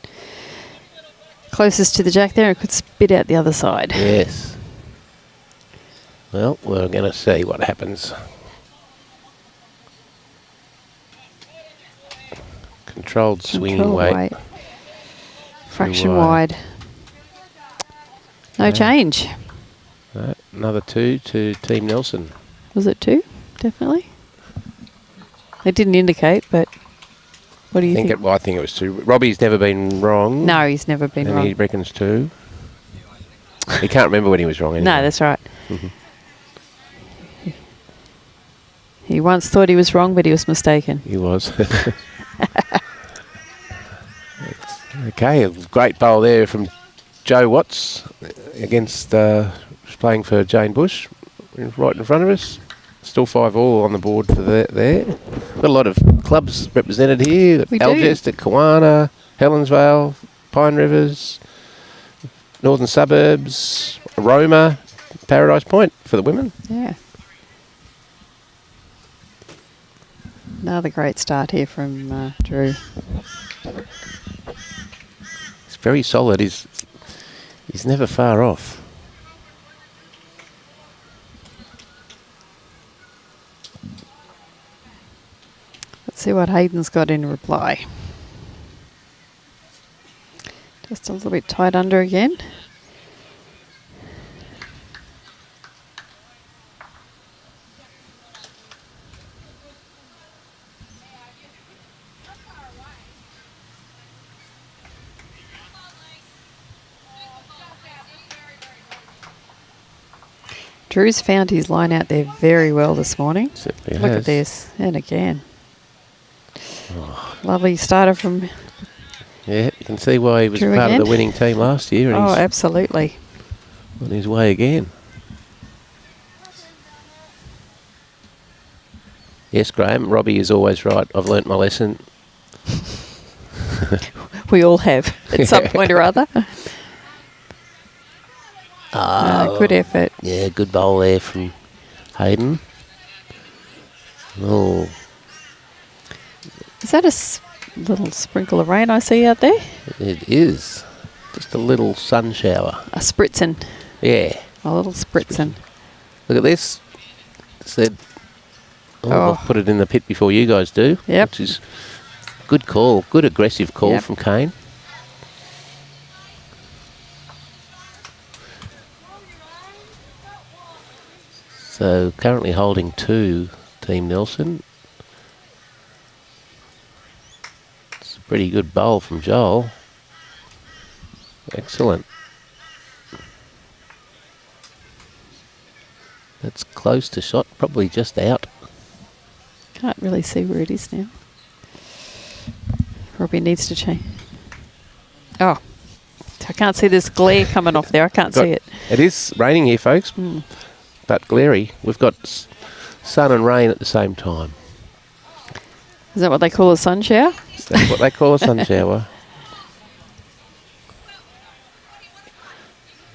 closest to the jack there and could spit out the other side. Yes. Well, we're going to see what happens. Controlled swing Controlled weight. Fraction wide. wide. No change. Right, another 2 to Team Nelson. Was it 2? Definitely. It didn't indicate, but what do you think? I think it was 2. Robbie's never been wrong. No, he's never been and wrong. he reckons 2. He can't remember when he was wrong anyway. No, that's right. Mhm. He once thought he was wrong, but he was mistaken. He was. Okay, a great bowl there from Joe Watts against playing for Jane Bush, right in front of us. Still 5 all on the board for there. Got a lot of clubs represented here. We do. Algest, Kawana, Helensvale, Pine Rivers, Northern Suburbs, Roma, Paradise Point for the women. Yeah. Another great start here from Drew. It's very solid. He's never far off. Let's see what Hayden's got in reply. Just a little bit tight under again. Drew's found his line out there very well this morning. Certainly Look has. at this. And again. Lovely starter from... Yeah, you can see why he was Drew part again. of the winning team last year. And Oh, he's absolutely. on his way again. Yes, Graham, Robbie is always right. I've learnt my lesson. We all have at some point or other. Good effort. Yeah, good bowl there from Hayden. Oh, Is that a little sprinkle of rain I see out there? it is. Just a little sun shower. A spritzing. Yeah. A little spritzing. Look at this. Said, Oh. I'll put it in the pit before you guys do. Yep. Which is good call. Good aggressive call Yep. from Kane. So currently holding 2, Team Nelson. It's a pretty good bowl from Joel. Excellent. That's close to shot, probably just out. Can't really see where it is now. Probably needs to change. Oh, I can't see this glare coming off there. I can't see it. It is raining here, folks, but glary. We've got sun and rain at the same time. Is that what they call a sun shower? So that's what they call a sun shower.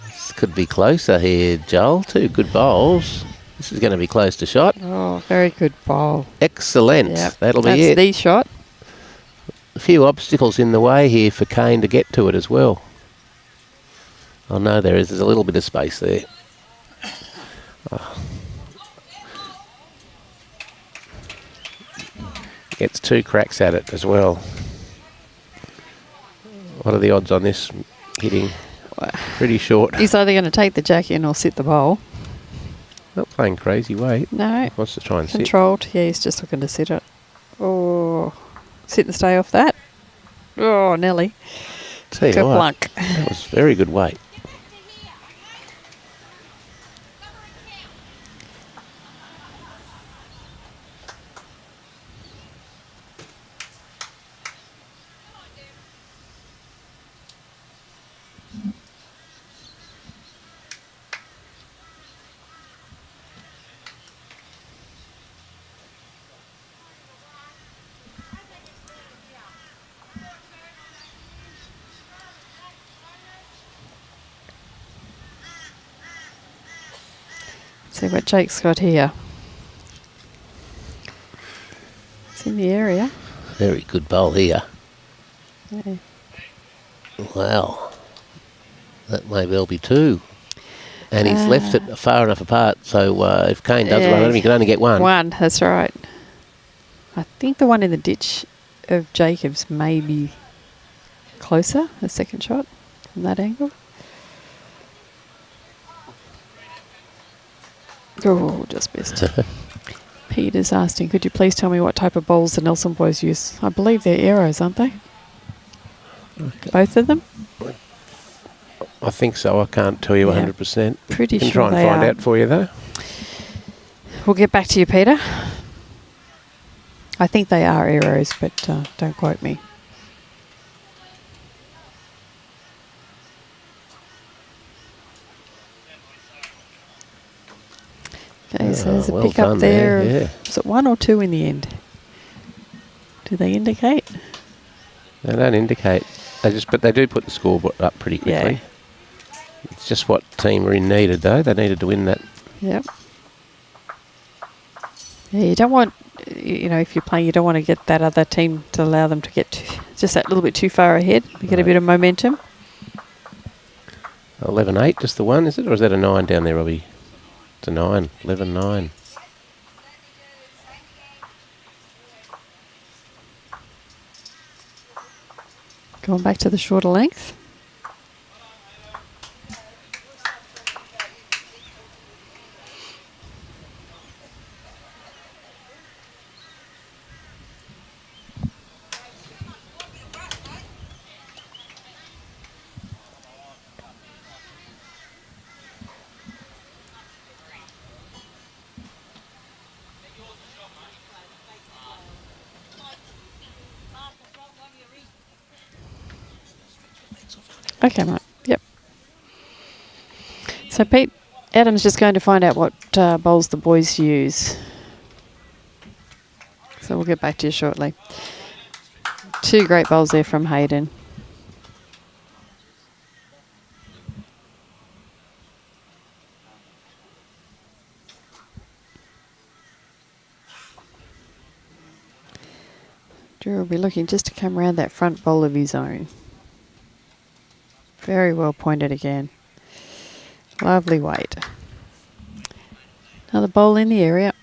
This could be closer here, Joel. 2 good bowls. This is going to be close to shot. Oh, very good bowl. Excellent. Yep. That'll be That's it. the shot. A few obstacles in the way here for Kane to get to it as well. Oh no, there's a little bit of space there. Gets 2 cracks at it as well. What are the odds on this hitting? Pretty short. He's either going to take the jack in or sit the bowl. Not playing crazy weight. No. Wants to try and Controlled. Yeah, he's just looking to sit it. Oh, sit and stay off that. Oh, Nelly. Tell you what, Kerplunk. that was very good weight. See what Jake's got here. It's in the area. Very good bowl here. Yeah. Wow. That may well be 2. And he's left it far enough apart, so if Kane does run him, he can only get 1. 1, that's right. I think the one in the ditch of Jacobs may be closer, the second shot from that angle. Oh, just missed. Peter's asking, could you please tell me what type of bowls the Nelson boys use? I believe they're arrows, aren't they? Okay. Both of them? I think so. I can't tell you 100%. Pretty can sure try and they find are. out for you, though. We'll get back to you, Peter. I think they are arrows, but don't quote me. Okay, so there's a well pick up done there. there, yeah. Was it 1 or 2 in the end? Do they indicate? They don't indicate. But they do put the scoreboard up pretty quickly. Yeah. It's just what team Rynne needed, though. They needed to win that. Yep. Yeah, you don't want, you know, if you're playing, you don't want to get that other team to allow them to get just that little bit too far ahead. You get a bit of momentum. 11-8, just the one, is it? Or is that a 9 down there, Robbie? It's a 9. 11-9. Going back to the shorter length. Okay, mate. Yep. So, Pete, Adam's just going to find out what bowls the boys use. So we'll get back to you shortly. 2 great bowls there from Hayden. Drew will be looking just to come around that front bowl of his own. Very well pointed again. Lovely weight. Another bowl in the area.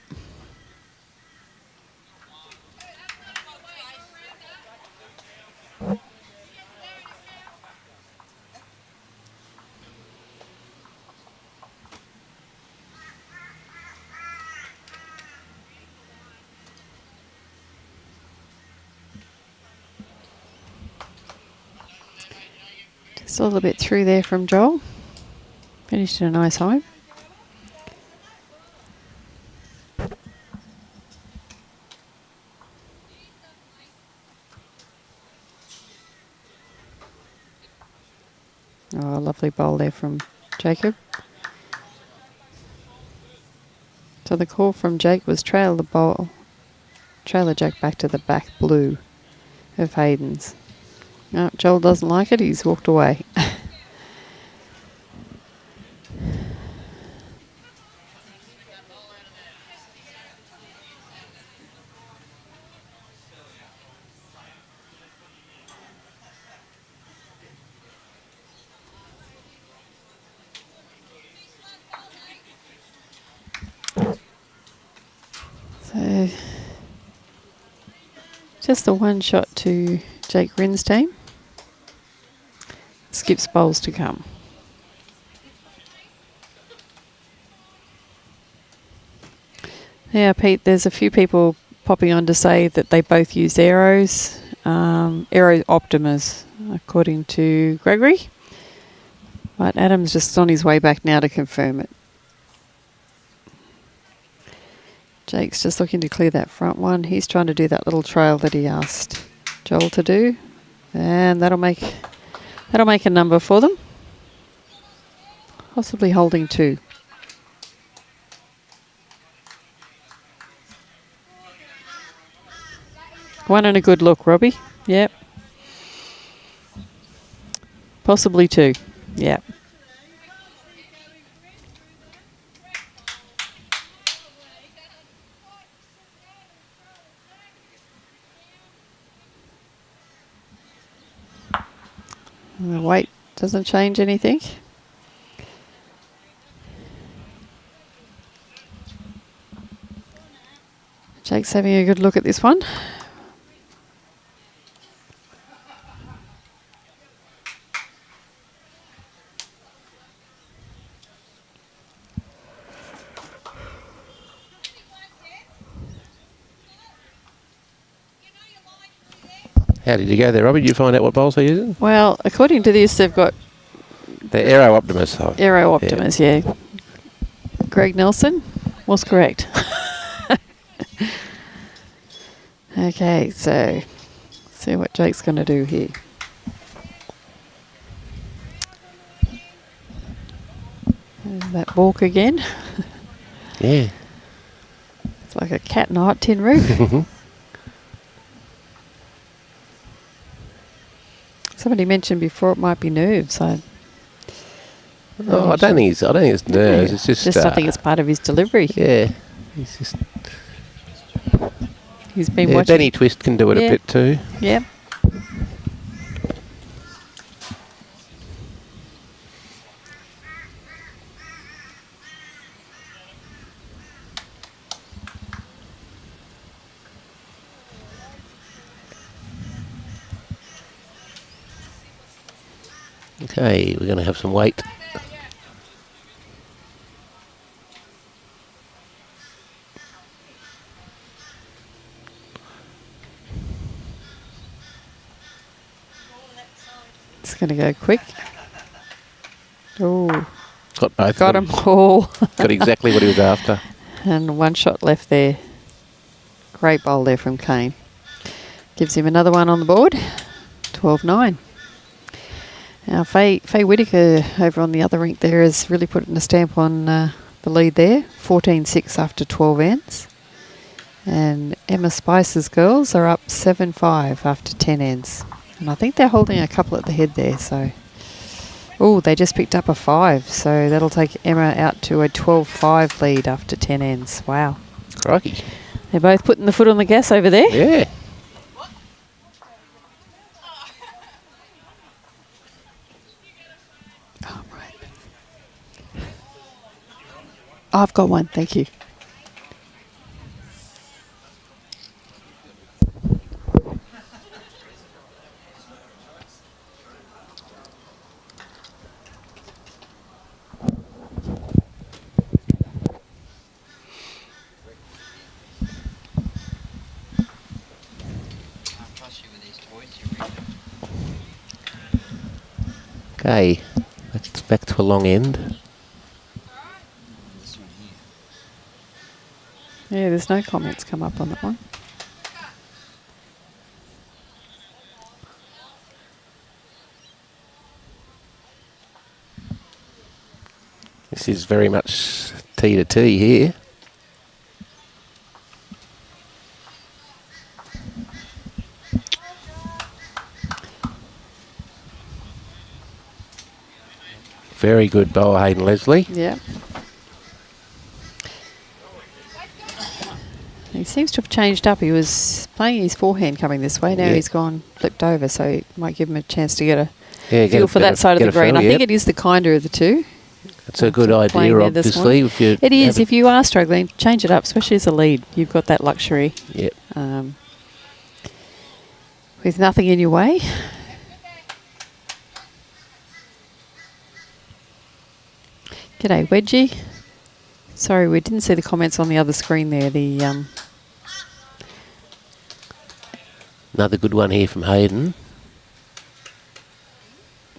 Just a little bit through there from Joel. Finished in a nice home. Oh, a lovely bowl there from Jacob. So the call from Jake was trail the jack back to the back blue of Hayden's. No, Joel doesn't like it. He's walked away. So just the one shot to Jake Rynne's team. Skips bowls to come. Yeah, Pete, there's a few people popping on to say that they both use arrows. Aero Optimas, according to Gregory. But Adam's just on his way back now to confirm it. Jake's just looking to clear that front one. He's trying to do that little trail that he asked Joel to do. And that'll make a number for them. Possibly holding 2. One and a good look, Robbie. Yep. Possibly 2. Yep. And the weight doesn't change anything. Jake's having a good look at this one. How did you go there, Robbie? Did you find out what bowls they're using? Well, according to this, they've got The Aero Optimus. Oh. Aero Optimus, yeah. Greg Nelson was correct. Okay, so see what Jake's going to do here. There's that balk again. Yeah. It's like a cat in a hot tin roof. Somebody mentioned before it might be nerves. I don't think it's nerves. It's just I think it's part of his delivery. Yeah. He's been watching. Benny Twist can do it a bit too. Yep. Okay, we're going to have some weight. It's going to go quick. Oh, Got both. got him all. Got exactly what he was after. And one shot left there. Great bowl there from Kane. Gives him another one on the board. 12-9. Now, Faye Whittaker over on the other rink there has really put a stamp on the lead there. 14-6 after 12 ends. And Emma Spicer's girls are up 7-5 after 10 ends. And I think they're holding a couple at the head there. So, oh, they just picked up a 5. So that'll take Emma out to a 12-5 lead after 10 ends. Wow. Crikey. They're both putting the foot on the gas over there. Yeah. Oh, right. I've got one, thank you. Okay, that's back to a long end. Yeah, there's no comments come up on that one. This is very much T to T here. Very good bowl, Hayden Leslie. Yeah. He seems to have changed up. He was playing his forehand coming this way. Now he's gone flipped over, so it might give him a chance to get a feel for that side of the green. I think it is the kinder of the two. It's a good playing idea, there this obviously. morning. If you It is. If you are struggling, change it up, especially as a lead. You've got that luxury. Yep. With nothing in your way. G'day, Wedgie. Sorry, we didn't see the comments on the other screen there. Another good one here from Hayden.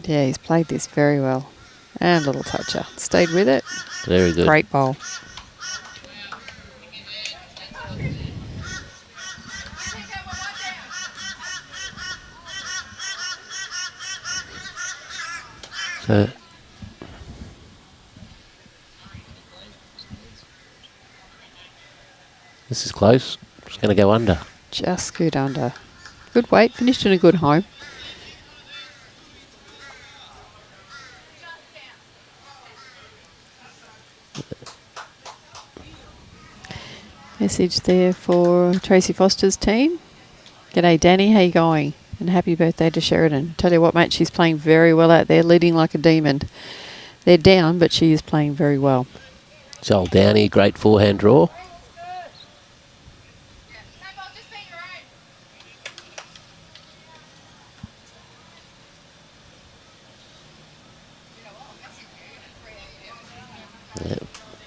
Yeah, he's played this very well. And little toucher. Stayed with it. Very good. Great bowl. So this is close. It's going to go under. Just good under. Good weight. Finished in a good home. Message there for Tracy Foster's team. G'day, Danny. How you going? And happy birthday to Sheridan. Tell you what, mate, she's playing very well out there, leading like a demon. They're down, but she is playing very well. Joel Downey, great forehand draw. Yeah,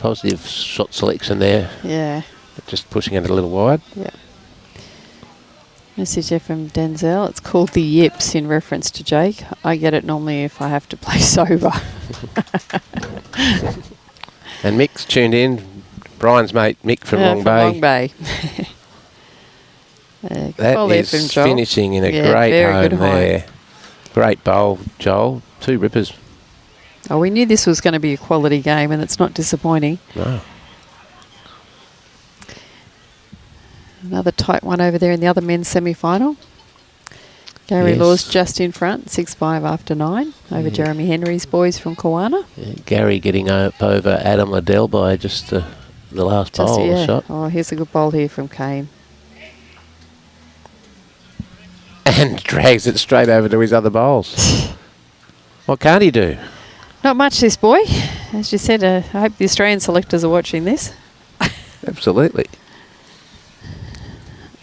positive shot selection there. Yeah. Just pushing it a little wide. Yeah. Message there from Denzel. It's called the yips in reference to Jake. I get it normally if I have to play sober. And Mick's tuned in. Brian's mate Mick from Long Bay. Long Bay. That is finishing in a great home there. Great bowl, Joel. 2 rippers. Oh, we knew this was going to be a quality game, and it's not disappointing. No. Another tight one over there in the other men's semi-final. Gary Law's just in front, 6-5 after 9, over Jeremy Henry's boys from Kawana. Yeah, Gary getting up over Adam Liddell by just the last bowl shot. Oh, here's a good bowl here from Kane. And drags it straight over to his other bowls. What can't he do? Not much, this boy. As you said, I hope the Australian selectors are watching this. Absolutely.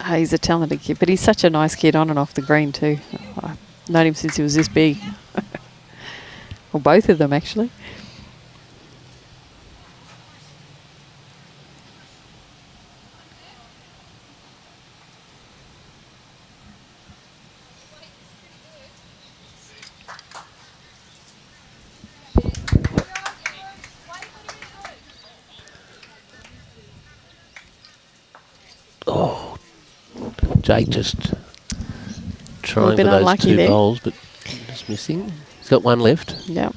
Oh, he's a talented kid, but he's such a nice kid on and off the green too. I've known him since he was this big. Well, both of them actually. Oh, Jake just trying bit for those unlucky 2 there. bowls, but just missing. He's got 1 left. Yep.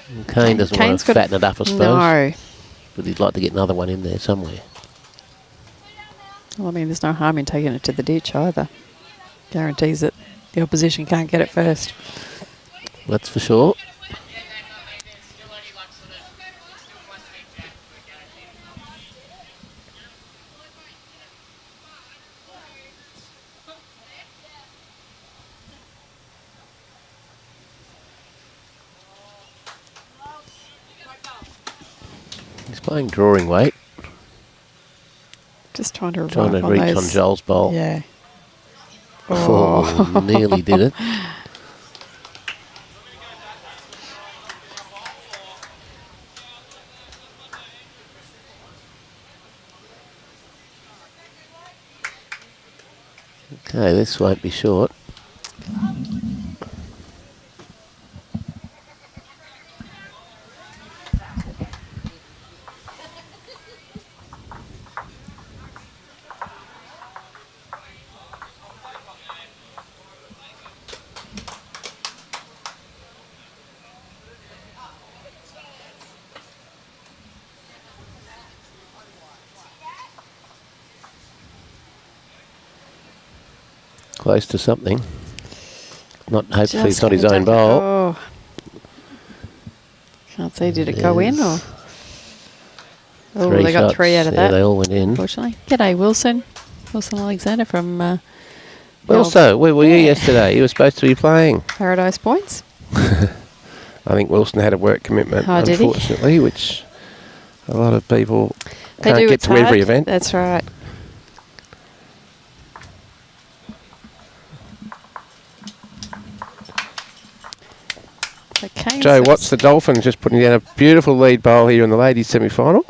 And Kane doesn't want to fatten it up, I suppose. No. But he'd like to get another one in there somewhere. Well, I mean, there's no harm in taking it to the ditch either. Guarantees that the opposition can't get it first. That's for sure. He's playing drawing weight. Just trying to Reach those. on Joel's bowl. Yeah. Oh, nearly did it. Okay, this won't be short. Close to something. Not hopefully it's not his own bowl. Oh. Can't see, did it go in or? Oh, they got 3 out of that. They all went in. Unfortunately. G'day, Wilson. Wilson Alexander from Well, so where were you yesterday? You were supposed to be playing. Paradise Points. I think Wilson had a work commitment, Oh, did he? unfortunately, which a lot of people They can't do, get it's to every hard. event. That's right. So Kane Joe sort of Watts, the Dolphins, just putting down a beautiful lead bowl here in the ladies' semi-final.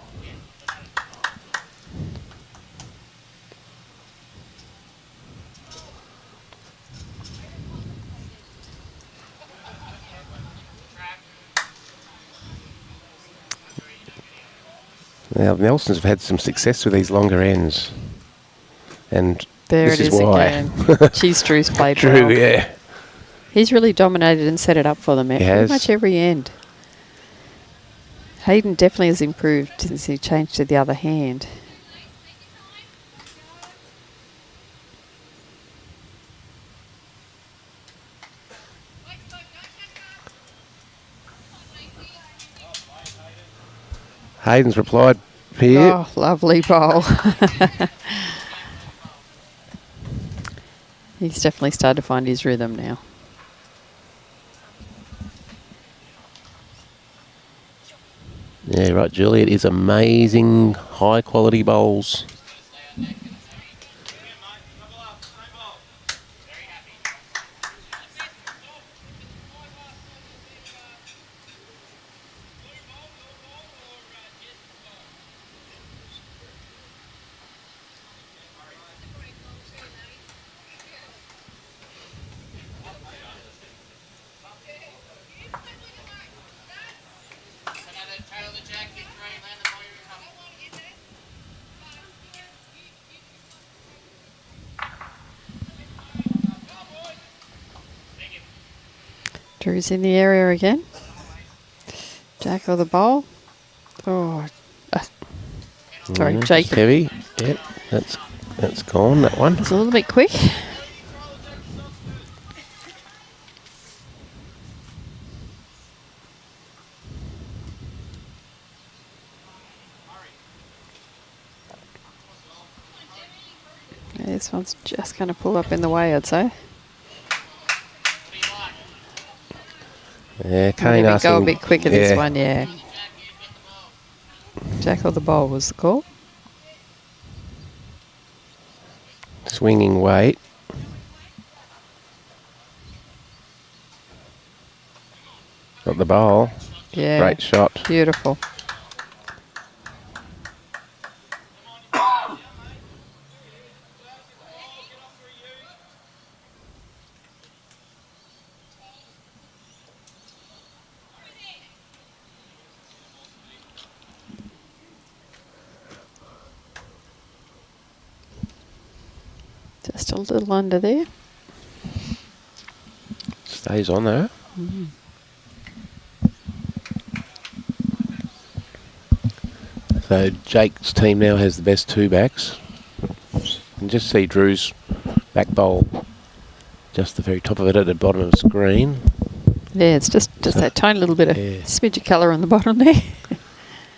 Now, the Nelsons have had some success with these longer ends. And There this it is is why. again. Geez, Drew's played Drew, well. yeah. He's really dominated and set it up for them at pretty has. much every end. Hayden definitely has improved since he changed to the other hand. Hayden's replied here. Oh, lovely bowl. He's definitely started to find his rhythm now. Yeah, right, Julie. It is amazing, high-quality bowls. Drew's in the area again. Jack or the bowl. Oh, sorry, Just Jacob. heavy. Yep, that's gone, that one. It's a little bit quick. Yeah, this one's just going to pull up in the way, I'd say. Yeah, Kane Maybe asking. go a bit quicker this yeah. one, yeah. Jack or the bowl was the call. Swinging weight. Got the bowl. Yeah. Great shot. Beautiful. Just a little under there. Stays on there. So Jake's team now has the best two backs. You can just see Drew's back bowl just the very top of it at the bottom of the screen. Yeah, it's just that tiny little bit of Yeah. smidge of colour on the bottom there.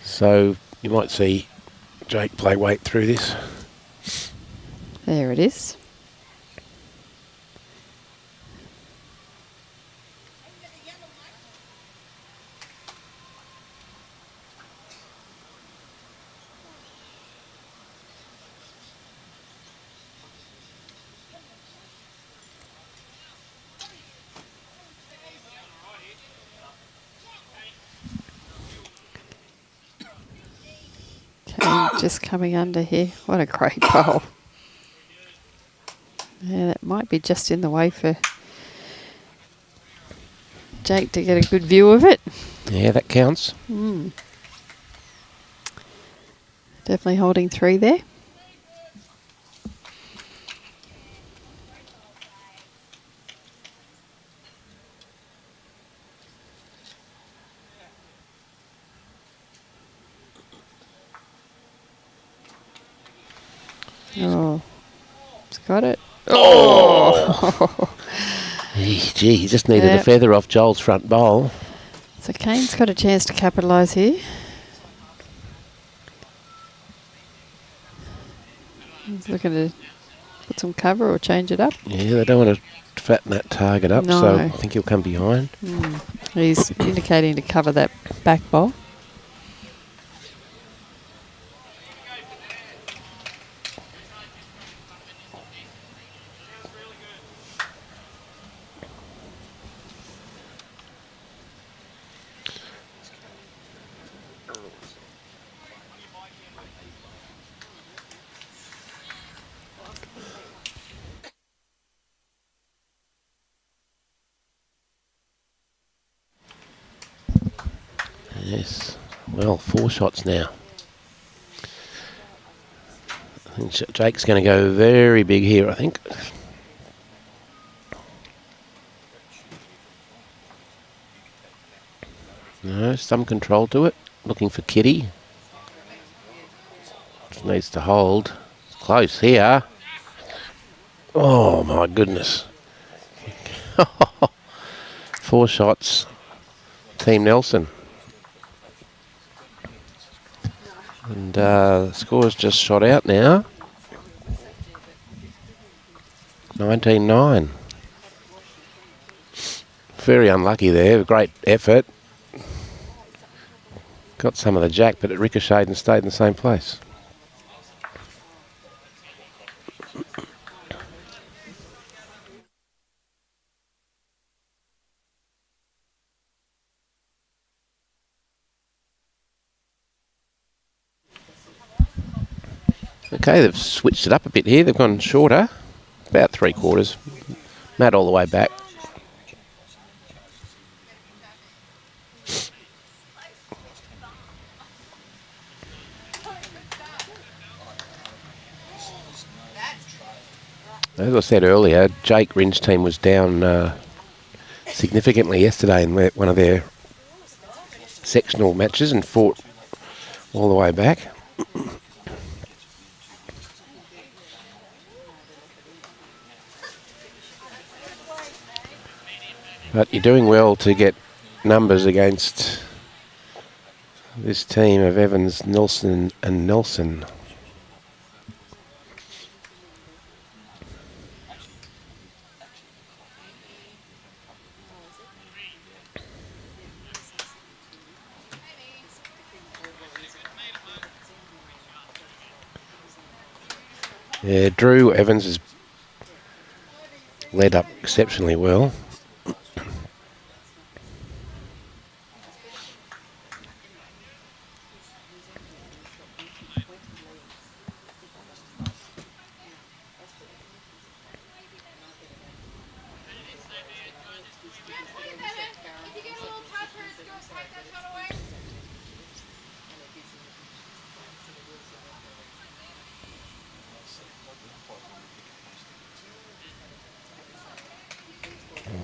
So you might see Jake play weight through this. There it is. Kane just coming under here. What a great bowl. Yeah, that might be just in the way for Jake to get a good view of it. Yeah, that counts. Definitely holding three there. Oh, it's got it. Oh! Gee, he just needed Yeah. a feather off Joel's front bowl. So Kane's got a chance to capitalise here. He's looking to put some cover or change it up. Yeah, they don't want to fatten that target up, so I think he'll come behind. He's indicating to cover that back bowl. Yes, well, 4 shots now. I think Jake's going to go very big here, I think. No, some control to it. Looking for Kitty. Just needs to hold. It's close here. Oh, my goodness. 4 shots. Team Nelson. And the score's just shot out now. 19-9. Very unlucky there. Great effort. Got some of the jack, but it ricocheted and stayed in the same place. Okay, they've switched it up a bit here. They've gone shorter, about 3/4. Matt all the way back. As I said earlier, Jake Rynne's team was down significantly yesterday in one of their sectional matches and fought all the way back. But you're doing well to get numbers against this team of Evans, Nelson and Nelson. Yeah, Drew Evans has led up exceptionally well.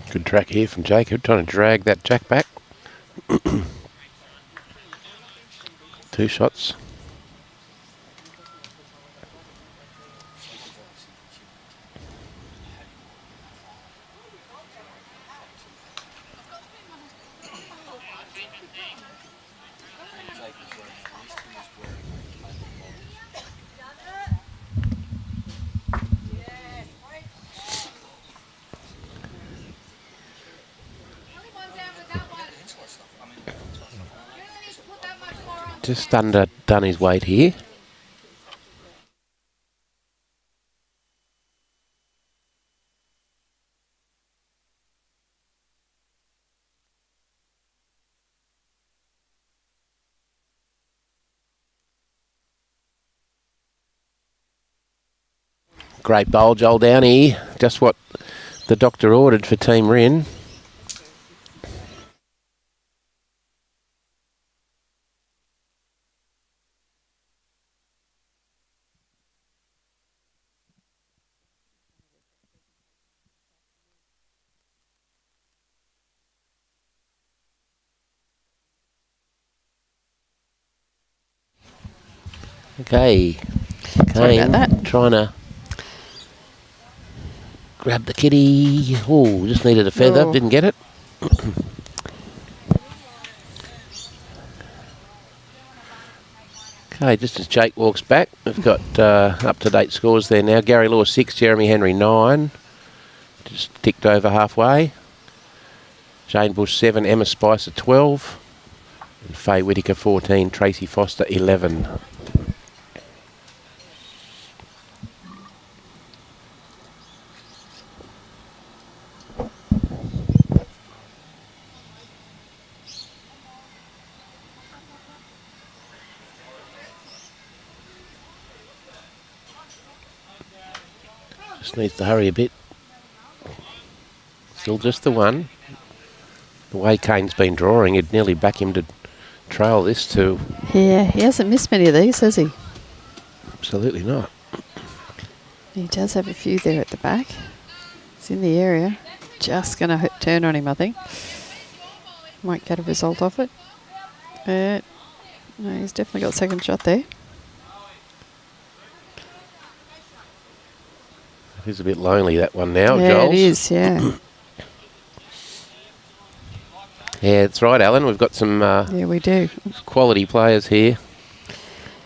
Good track here from Jacob, trying to drag that jack back. 2 shots. Just under Downey's weight here. Great bowl, Joel Downey. Just what the doctor ordered for Team Rynne. Okay, Kane trying to grab the kitty. Oh, just needed a feather, didn't get it. Okay, just as Jake walks back, we've got up-to-date scores there now. Gary Law 6, Jeremy Henry 9. Just ticked over halfway. Jane Bush 7, Emma Spicer 12. And Faye Whittaker 14, Tracy Foster 11. Just needs to hurry a bit. Still just the one. The way Kane's been drawing, it'd nearly back him to trail this too. Yeah, he hasn't missed many of these, has he? Absolutely not. He does have a few there at the back. He's in the area. Just going to turn on him, I think. Might get a result off it. No, he's definitely got second shot there. It's a bit lonely, that one now, yeah, Joel. It is, yeah. Yeah, that's right, Alan. We've got some yeah, we do. quality players here.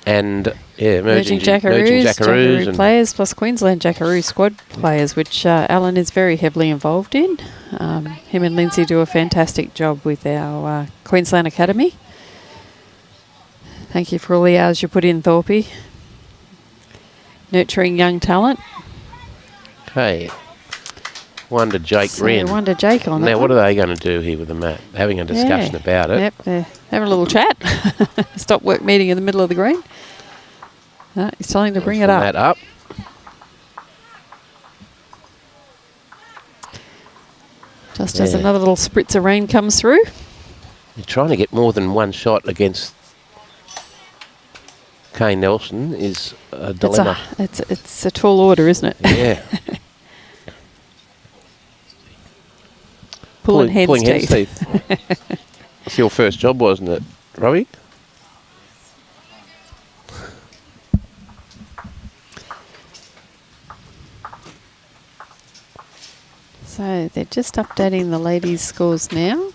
And, yeah, emerging Jackaroos and players, plus Queensland Jackaroo squad players, which Alan is very heavily involved in. Him and Lindsay do a fantastic job with our Queensland Academy. Thank you for all the hours you put in, Thorpe. Nurturing young talent. Okay. One to Jake Rynne. One to Jake on that. Now, what are they going to do here with the map? Having a discussion about it. Yep, they're having a little chat. Stop work meeting in the middle of the green. He's telling to bring it up. That up. Just as another little spritz of rain comes through. You're trying to get more than one shot against Kane Nelson is a dilemma. It's a tall order, isn't it? Yeah. Pulling hen's teeth. It's your first job, wasn't it, Robbie? So they're just updating the ladies' scores now.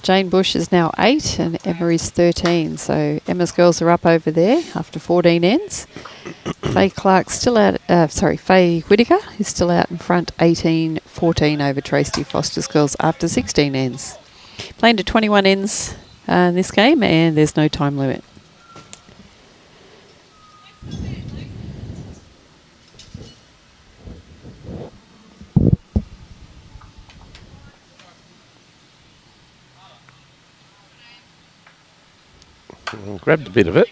Jane Bush is now 8 and Emma is 13. So Emma's girls are up over there after 14 ends. Faye Clark's still out. Faye Whittaker is still out in front, 18-14 over Tracy Foster's girls after 16 ends. Playing to 21 ends in this game, and there's no time limit. Grabbed a bit of it.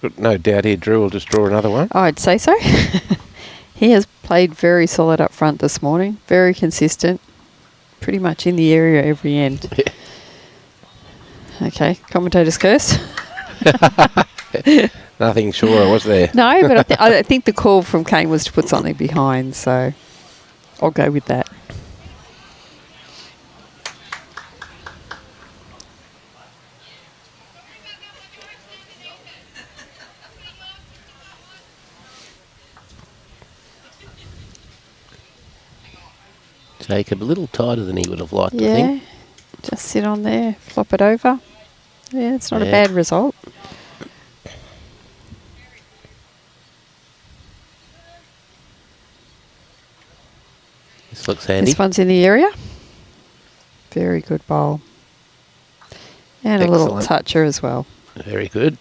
Got no doubt here Drew will just draw another one. Oh, I'd say so. He has played very solid up front this morning. Very consistent. Pretty much in the area every end. Okay, commentator's curse. Nothing sure, was there? No, but I think the call from Kane was to put something behind, so I'll go with that. Jacob a little tighter than he would have liked, I Yeah, think. just sit on there, flop it over. Yeah, it's not a bad result. This looks handy. This one's in the area. Very good bowl. And a little toucher as well. Very good.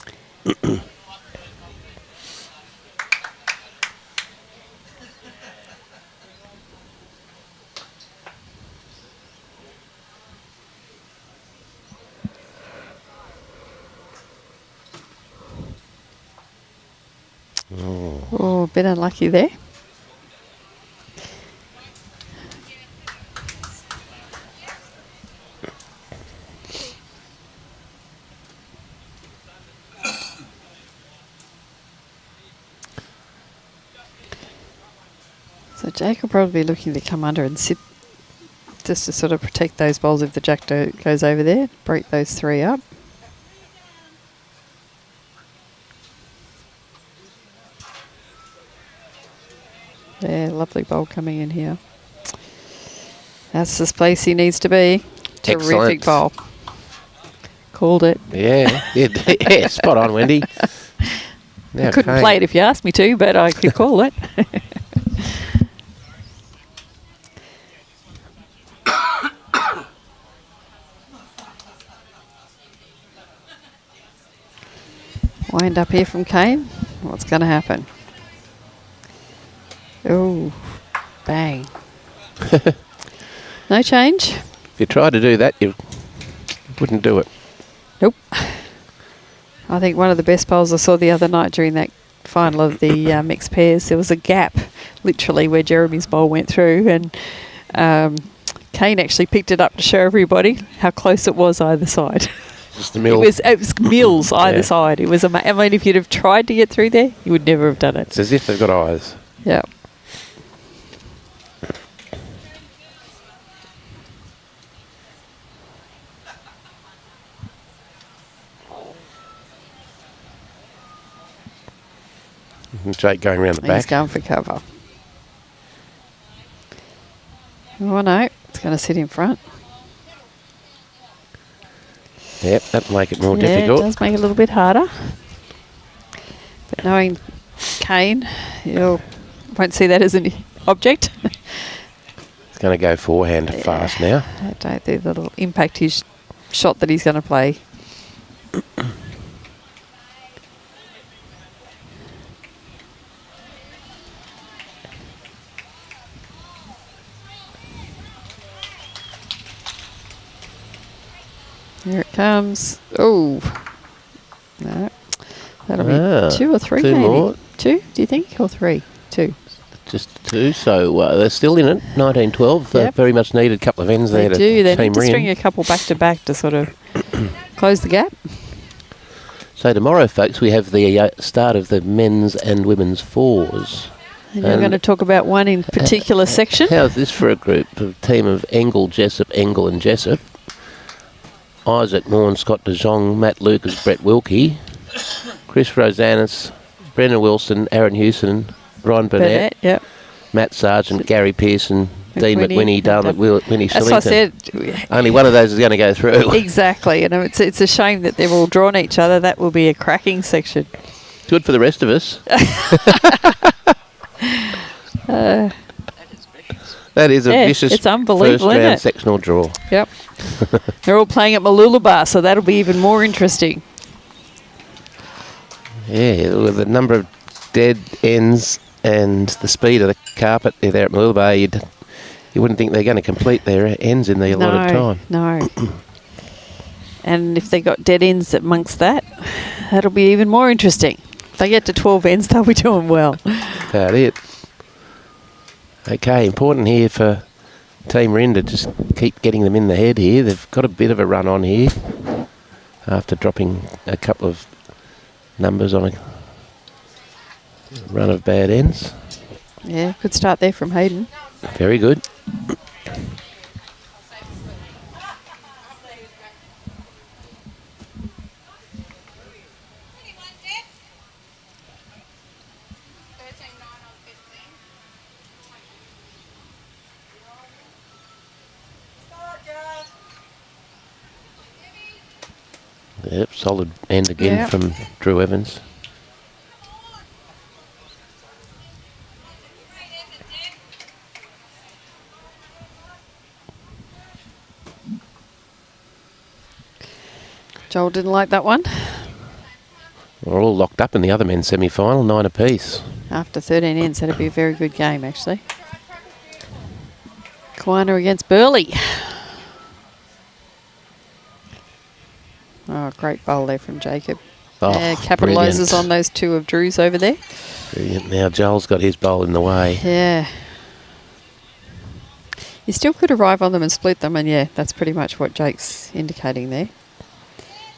Oh, a bit unlucky there. So Jake will probably be looking to come under and sit just to sort of protect those bowls if the jack goes over there. Break those three up. Yeah, lovely bowl coming in here. That's the place he needs to be. Terrific Excellent. bowl. Called it. Yeah, yeah, spot on, Wendy. Now I couldn't Kane. play it if you asked me to, but I could call it. Wind up here from Kane. What's going to happen? Oh, bang. No change. If you tried to do that, you wouldn't do it. Nope. I think one of the best bowls I saw the other night during that final of the mixed pairs, there was a gap literally where Jeremy's bowl went through, and Kane actually picked it up to show everybody how close it was either side. Just the middle. It was mills either Yeah. side. It was I mean, if you'd have tried to get through there, you would never have done it. It's as if they've got eyes. Yeah. Jake going around the He's back. going for cover. Oh no, it's going to sit in front. Yep, that'll make it more Yeah, difficult. it does make it a little bit harder. But knowing Kane, you won't see that as an object. It's going to go forehand fast now. I don't think that'll impact his shot that he's going to play. Here it comes. Oh. No. That'll be 2 or 3 two maybe. more. 2, do you think? Or 3? 2. Just 2, so they're still in it. 19-12. Yep. Very much needed couple of ends They there to do. They Team need to string Rynne. a couple back to back to sort of close the gap. So tomorrow, folks, we have the start of the men's and women's fours. And you're going to talk about one in particular section. How's this for a group? A team of Engel, Jessup, Engel and Jessup. Isaac Morn, Scott De Jong, Matt Lucas, Brett Wilkie, Chris Rosanis, Brendan Wilson, Aaron Hewson, Ron Burnett, Yep. Matt Sargent, Gary Pearson, Dean McWhinney, McWhinney, Darlene Winnie That's what I Shillington. said. Only one of those is going to go through. Exactly. And it's a shame that they've all drawn each other. That will be a cracking section. Good for the rest of us. That is a vicious it's unbelievable, first isn't round it? sectional draw. Yep. They're all playing at Mooloolaba, so that'll be even more interesting. Yeah, with the number of dead ends and the speed of the carpet there at Mooloolaba, you wouldn't think they're going to complete their ends in the allotted time. No. And if they got dead ends amongst that, that'll be even more interesting. If they get to 12 ends, they'll be doing well. About it. Okay, important here for Team Rynne to just keep getting them in the head here. They've got a bit of a run on here after dropping a couple of numbers on a run of bad ends. Yeah, good start there from Hayden. Very good. Yep, solid end again Yep. from Drew Evans. Joel didn't like that one. We're all locked up in the other men's semi-final, 9 apiece. After 13 ends, that'd be a very good game, actually. Quiner against Burley. Oh, great bowl there from Jacob. Oh, Capitalises brilliant. on those 2 of Drew's over there. Brilliant. Now Joel's got his bowl in the way. Yeah. You still could arrive on them and split them, and yeah, that's pretty much what Jake's indicating there.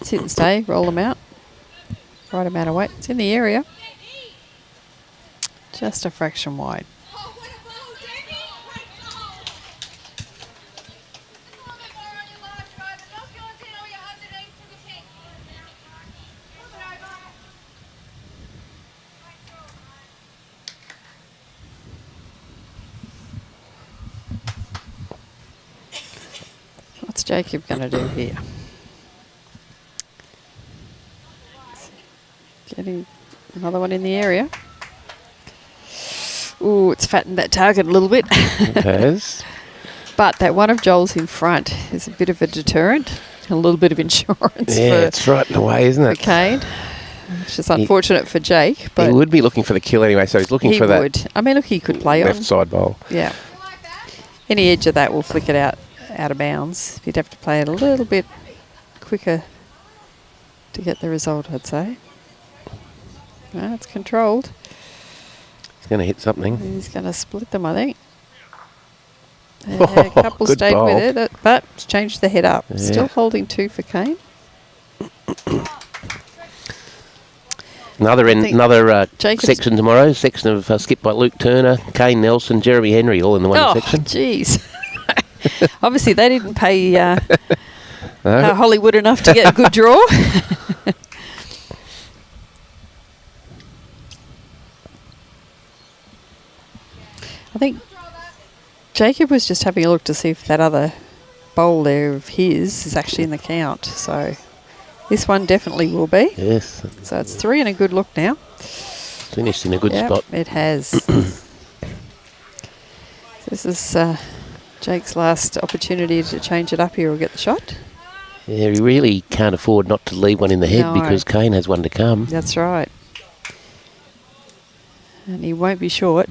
Sit and stay, roll them out. Right amount of weight. It's in the area. Just a fraction wide. Oh, what a ball, Jamie! Great ball! Come on, my bar on your large drive, and knock yours in or you're underneath to the pink. Move it over. Jacob going to do here? Getting another one in the area. Ooh, it's fattened that target a little bit. It has. But that one of Joel's in front is a bit of a deterrent. A little bit of insurance Yeah, it's right in the way, isn't it? for Kane. It's just unfortunate for Jake. But he would be looking for the kill anyway, so he's looking for that. He would. I mean, look, he could play left on. side bowl. Yeah. Any edge of that will flick it out of bounds. You'd have to play it a little bit quicker to get the result, I'd say. No, it's controlled. He's going to hit something. He's going to split them, I think. A couple good stayed bowl. with it, but it's changed the head up. Yeah. Still holding 2 for Kane. Another Jacob's- section tomorrow. Section of skipped by Luke Turner, Kane Nelson, Jeremy Henry, all in the one section. Jeez. Obviously, they didn't pay No? Hollywood enough to get a good draw. I think Jacob was just having a look to see if that other bowl there of his is actually in the count. So this one definitely will be. Yes. So it's 3 and a good look now. Finished in a good spot. It has. This is Jake's last opportunity to change it up here or get the shot. Yeah, he really can't afford not to leave one in the head No. because Kane has one to come. That's right. And he won't be short.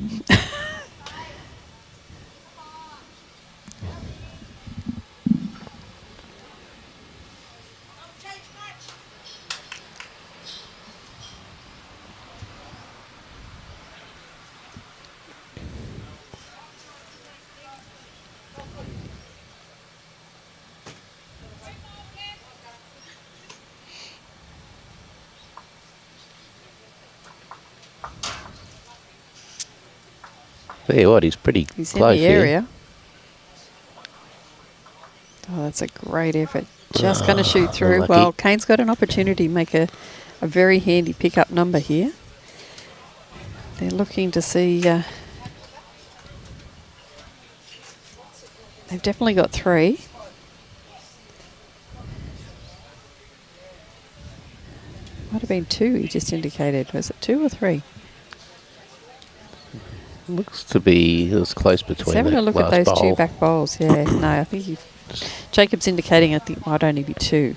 Tell you what, he's pretty He's close in the area. Oh, that's a great effort. Just going to shoot through. unlucky. Well, Kane's got an opportunity to make a very handy pickup number here. They're looking to see... they've definitely got 3. Might have been 2 he just indicated. Was it 2 or 3? Looks to be as close between Just having the a look at last those bowl. 2 back bowls. Yeah, no, I think Jacob's indicating I think it might only be 2.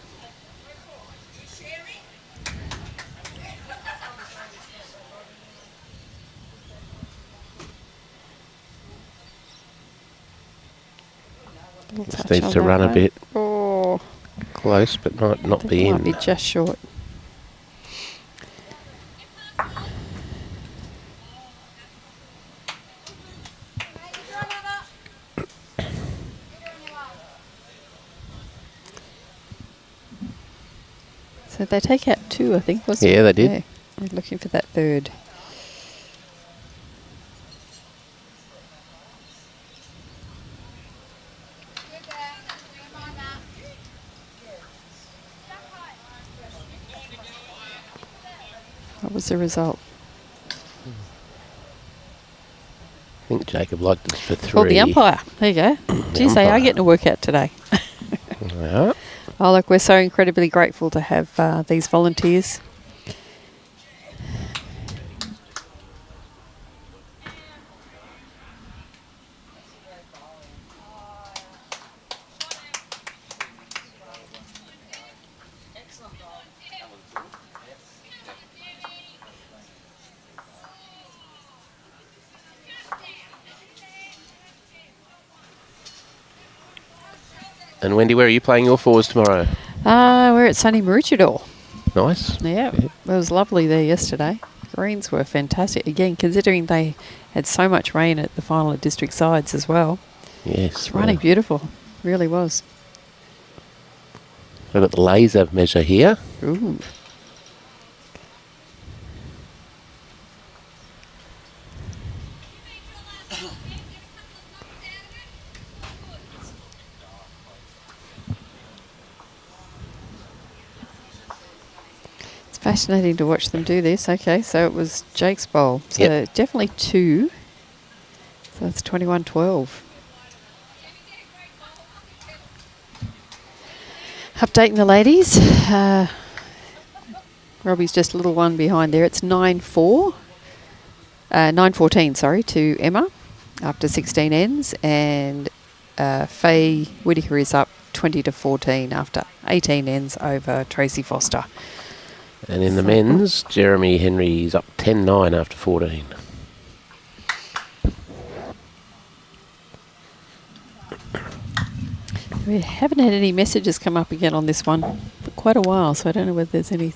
Little Just touch needs on to that run a one. bit Oh, close, but might I not think be it in. might be just short. So they take out 2, I think, wasn't it? Yeah, they did. Yeah. They're looking for that 3rd. What was the result? I think Jacob liked us for 3. Called the umpire. There you go. Geez, they are umpire. getting a workout today. Yeah. Oh, look, we're so incredibly grateful to have these volunteers. And Wendy, where are you playing your 4s tomorrow? We're at Sunny Maroochydore. Nice. Yeah, it was lovely there yesterday. Greens were fantastic. Again, considering they had so much rain at the final at district sides as well. Yes. It's running beautiful. Really was. We've got the laser measure here. Ooh. Fascinating to watch them do this. Okay, so it was Jake's bowl. So Yep. definitely 2. So that's 21-12. Updating the ladies. Robbie's just a little one behind there. It's 9-14, sorry, to Emma after 16 ends, and Faye Whittaker is up 20-14 after 18 ends over Tracy Foster. And in the men's, Jeremy Henry's up 10-9 after 14. We haven't had any messages come up again on this one for quite a while, so I don't know whether there's any.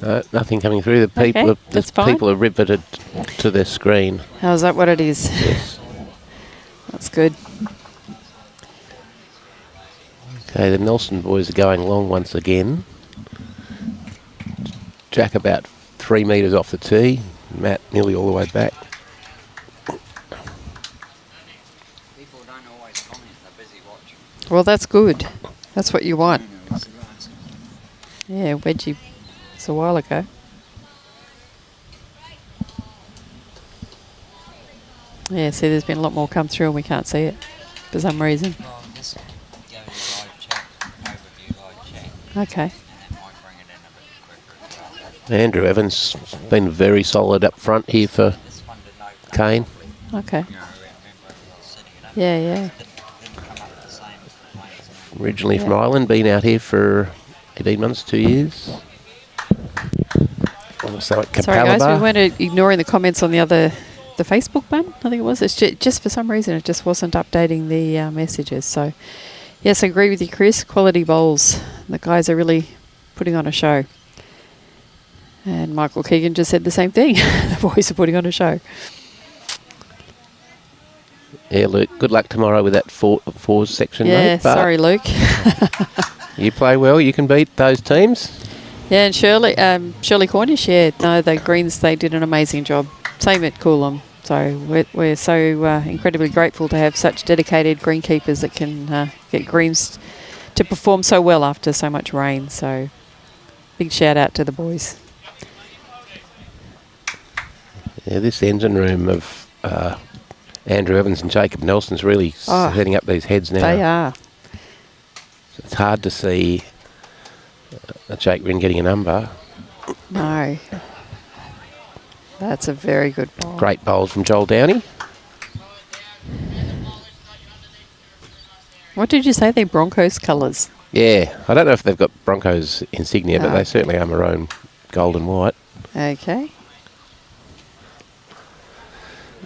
No, nothing coming through. The people, Okay, that's fine. people are riveted to their screen. Oh, is that what it is? Yes. That's good. Okay, the Nelson boys are going long once again. Jack about 3 metres off the tee. Matt nearly all the way back. People don't always comment, they're busy watching. Well, that's good. That's what you want. Yeah, wedgie. It's a while ago. Yeah, see, there's been a lot more come through and we can't see it for some reason. Well, just go to live chat, overview live chat, Okay. and that might bring it in a bit quicker as well. Andrew Evans been very solid up front here for This one did no Kane. Okay. you know, remember the city, you know? Yeah, yeah. Didn't come up the same as the players. Originally from Ireland, been out here for 18 months, 2 years. Also at Sorry, guys, we Capalaba. weren't ignoring the comments on the Facebook one, I think it was. It's just for some reason it just wasn't updating the messages. So, yes, I agree with you, Chris. Quality bowls. The guys are really putting on a show. And Michael Keegan just said the same thing. The boys are putting on a show. Yeah, Luke, good luck tomorrow with that fours section, Yeah, mate. But sorry, Luke. you play well, you can beat those teams. Yeah, and Shirley Cornish, yeah. No, the Greens, they did an amazing job. Same at Coolum. So we're so incredibly grateful to have such dedicated greenkeepers that can get greens to perform so well after so much rain. So big shout out to the boys. Yeah, this engine room of Andrew Evans and Jacob Nelson's really setting up these heads now. They are. It's hard to see Jake Rynne getting a number. No. That's a very good ball. Great bowls from Joel Downey. What did you say? They're Broncos colours. Yeah, I don't know if they've got Broncos insignia, but Oh, they okay. certainly are maroon, gold and white. Okay.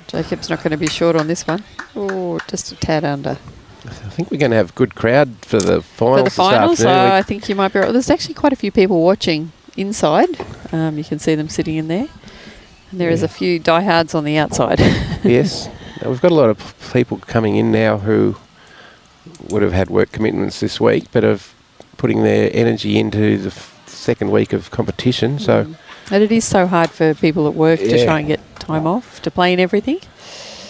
Jacob's not going to be short on this one. Oh, just a tad under. I think we're going to have a good crowd for the finals. For the finals, this afternoon. I think you might be right. There's actually quite a few people watching inside. You can see them sitting in there. And there is a few diehards on the outside. Yes. Now, we've got a lot of people coming in now who would have had work commitments this week, but of putting their energy into the second week of competition. So And it is so hard for people at work to try and get time off to play in everything.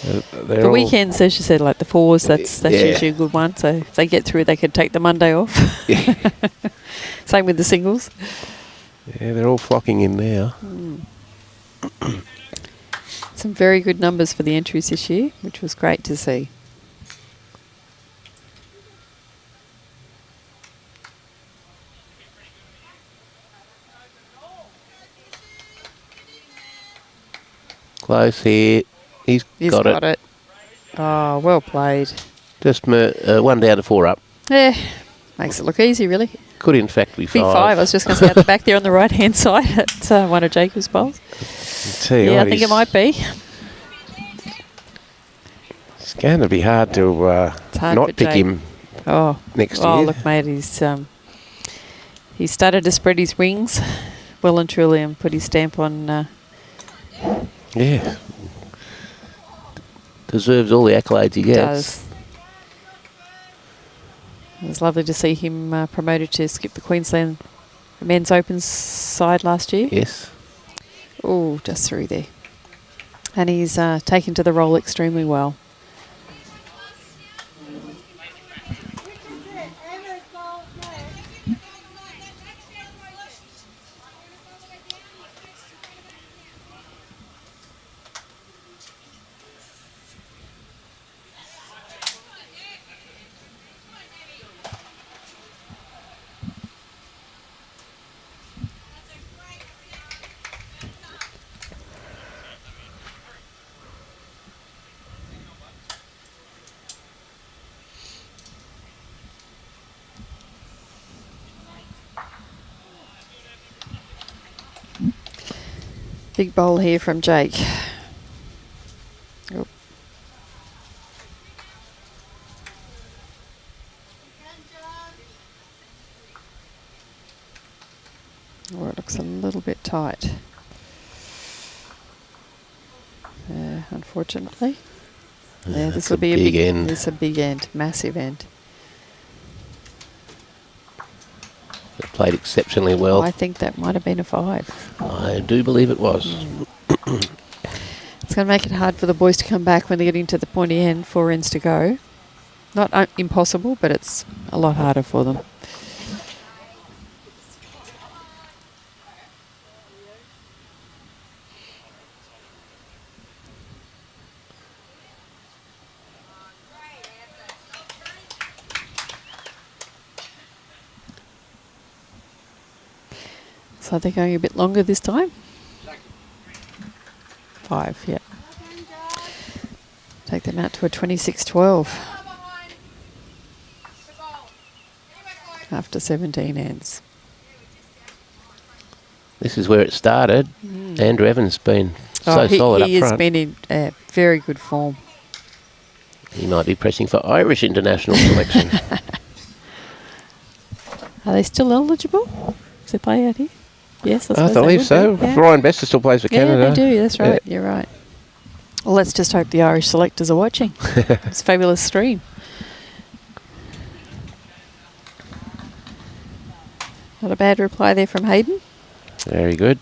they're The all- weekends, as you said, like the fours, that's Yeah. usually a good one. So if they get through, they could take the Monday off. Yeah. Same with the singles. Yeah, they're all flocking in now. Some very good numbers for the entries this year, which was great to see. Close here. He's got it. Oh, well played. Just one down to four up. Yeah, makes it look easy, really. Could in fact be Big five. five. I was just going to say at the back there on the right-hand side at one of Jacob's bowls. Tell you Yeah, what, I think it might be. It's going to be hard to hard not for pick Jake. him Oh, next oh, year. look, mate, he started to spread his wings well and truly and put his stamp on. Yeah. Deserves all the accolades he gets. Does. It was lovely to see him promoted to skip the Queensland Men's Open side last year. Yes. Oh, just through there. And he's taken to the role extremely well. Big bowl here from Jake. Oop. Oh, it looks a little bit tight. Unfortunately. Yeah, this will be a big end. This is a big end, massive end. It played exceptionally well. I think that might have been a 5. I do believe it was. It's going to make it hard for the boys to come back when they get into the pointy end. 4 ends to go. Not impossible, but it's a lot harder for them. So they're going a bit longer this time. 5, yeah. Take them out to a 26-12 after 17 ends. This is where it started. Andrew Evans has been solid up front. He has been in very good form. He might be pressing for Irish international selection. Are they still eligible? Does they play out here? Yes, I believe so. Yeah. Ryan Bester still plays for Canada. Yeah, they do. That's right. Yeah. You're right. Well, let's just hope the Irish selectors are watching. It's a fabulous stream. Not a bad reply there from Hayden. Very good.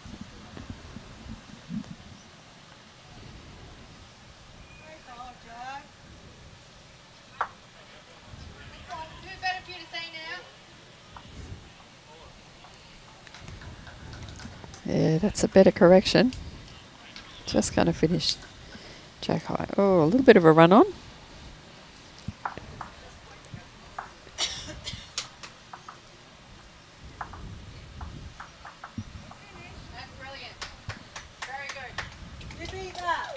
Yeah, that's a better correction. Just going to finish Jack high. Oh, a little bit of a run on. That's brilliant. Very good. You beat that.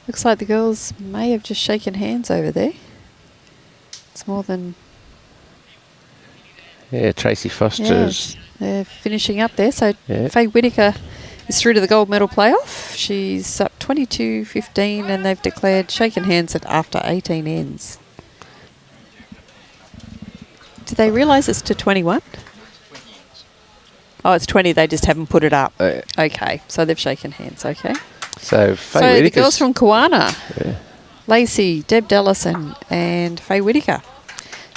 Looks like the girls may have just shaken hands over there. It's more than... Yeah, Tracy Foster's... Yeah, they're finishing up there. So Faye Whitaker is through to the gold medal playoff. She's up 22-15 and they've declared shaken hands at after 18 ends. Did they realise it's to 21? Oh, it's 20. They just haven't put it up. Okay, so they've shaken hands. Okay. So Faye the girls from Kawana, Lacey, Deb Dellison and Faye Whitaker.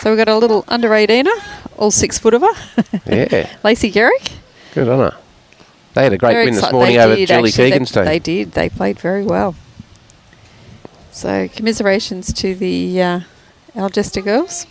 So we've got a little under 18er, all 6 foot of her. Yeah. Lacey Garrick. Good on her. They had a great win this morning over Julie Keegan's team. They did. They played very well. So commiserations to the Algester girls.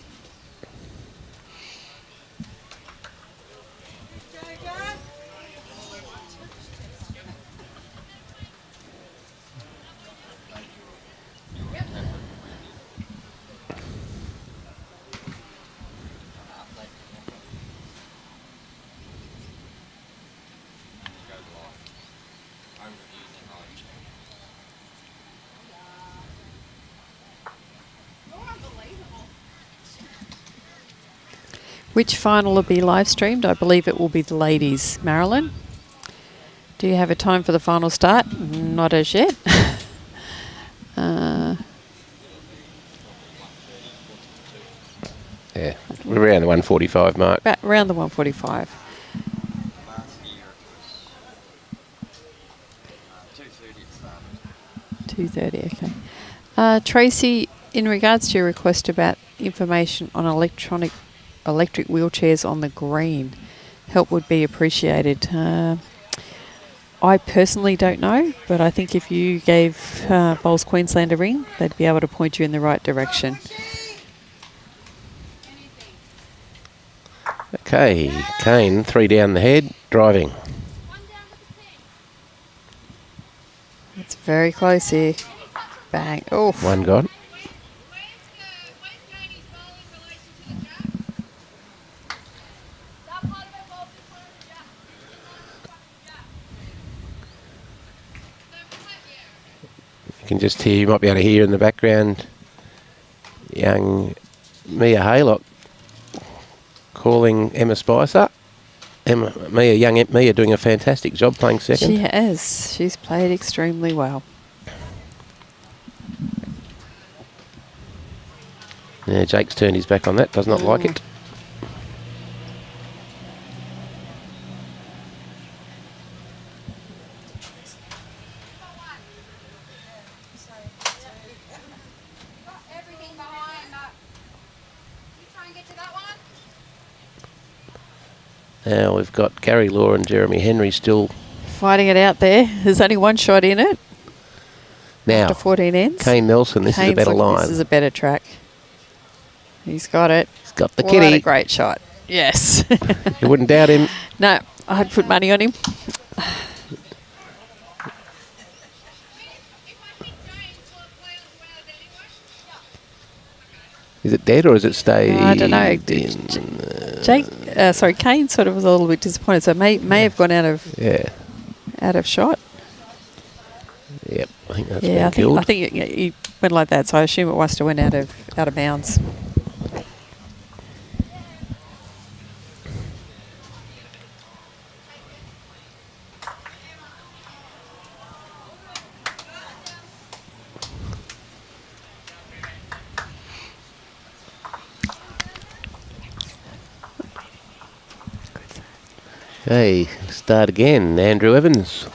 Which final will be live streamed? I believe it will be the ladies. Marilyn, do you have a time for the final start? Not as yet. Yeah, we're around the 145 mark. Around the 145. Last year it was 2:30 it started. 2:30, okay. Tracy, in regards to your request about information on electric wheelchairs on the green, help would be appreciated. I personally don't know, but I think if you gave Bowls Queensland a ring, they'd be able to point you in the right direction. Okay, Kane, 3 down the head, driving. It's very close here. Bang. Oh. 1 gone. You can just hear, you might be able to hear in the background, young Mia Haylock calling Emma Spicer. Young Mia doing a fantastic job playing second. She has. She's played extremely well. Yeah, Jake's turned his back on that. Does not like it. Everything behind that. You try and get to that one. Now we've got Gary Law and Jeremy Henry still Fighting it out there. There's only one shot in it. now. After 14 ends. Kane Nelson, this is a Kane's better looking- line. This is a better track. He's got it. He's got the What a kitty. great shot. Yes. You wouldn't doubt him. No, I'd put money on him. If I think James will play as well as anyway. Is it dead or is it stayed? I don't know. in, Kane sort of was a little bit disappointed, so may have gone out of shot. Yep. I think that's Yeah, been I killed. think he went like that, so I assume it must have went out of bounds. Okay, start again. Andrew Evans.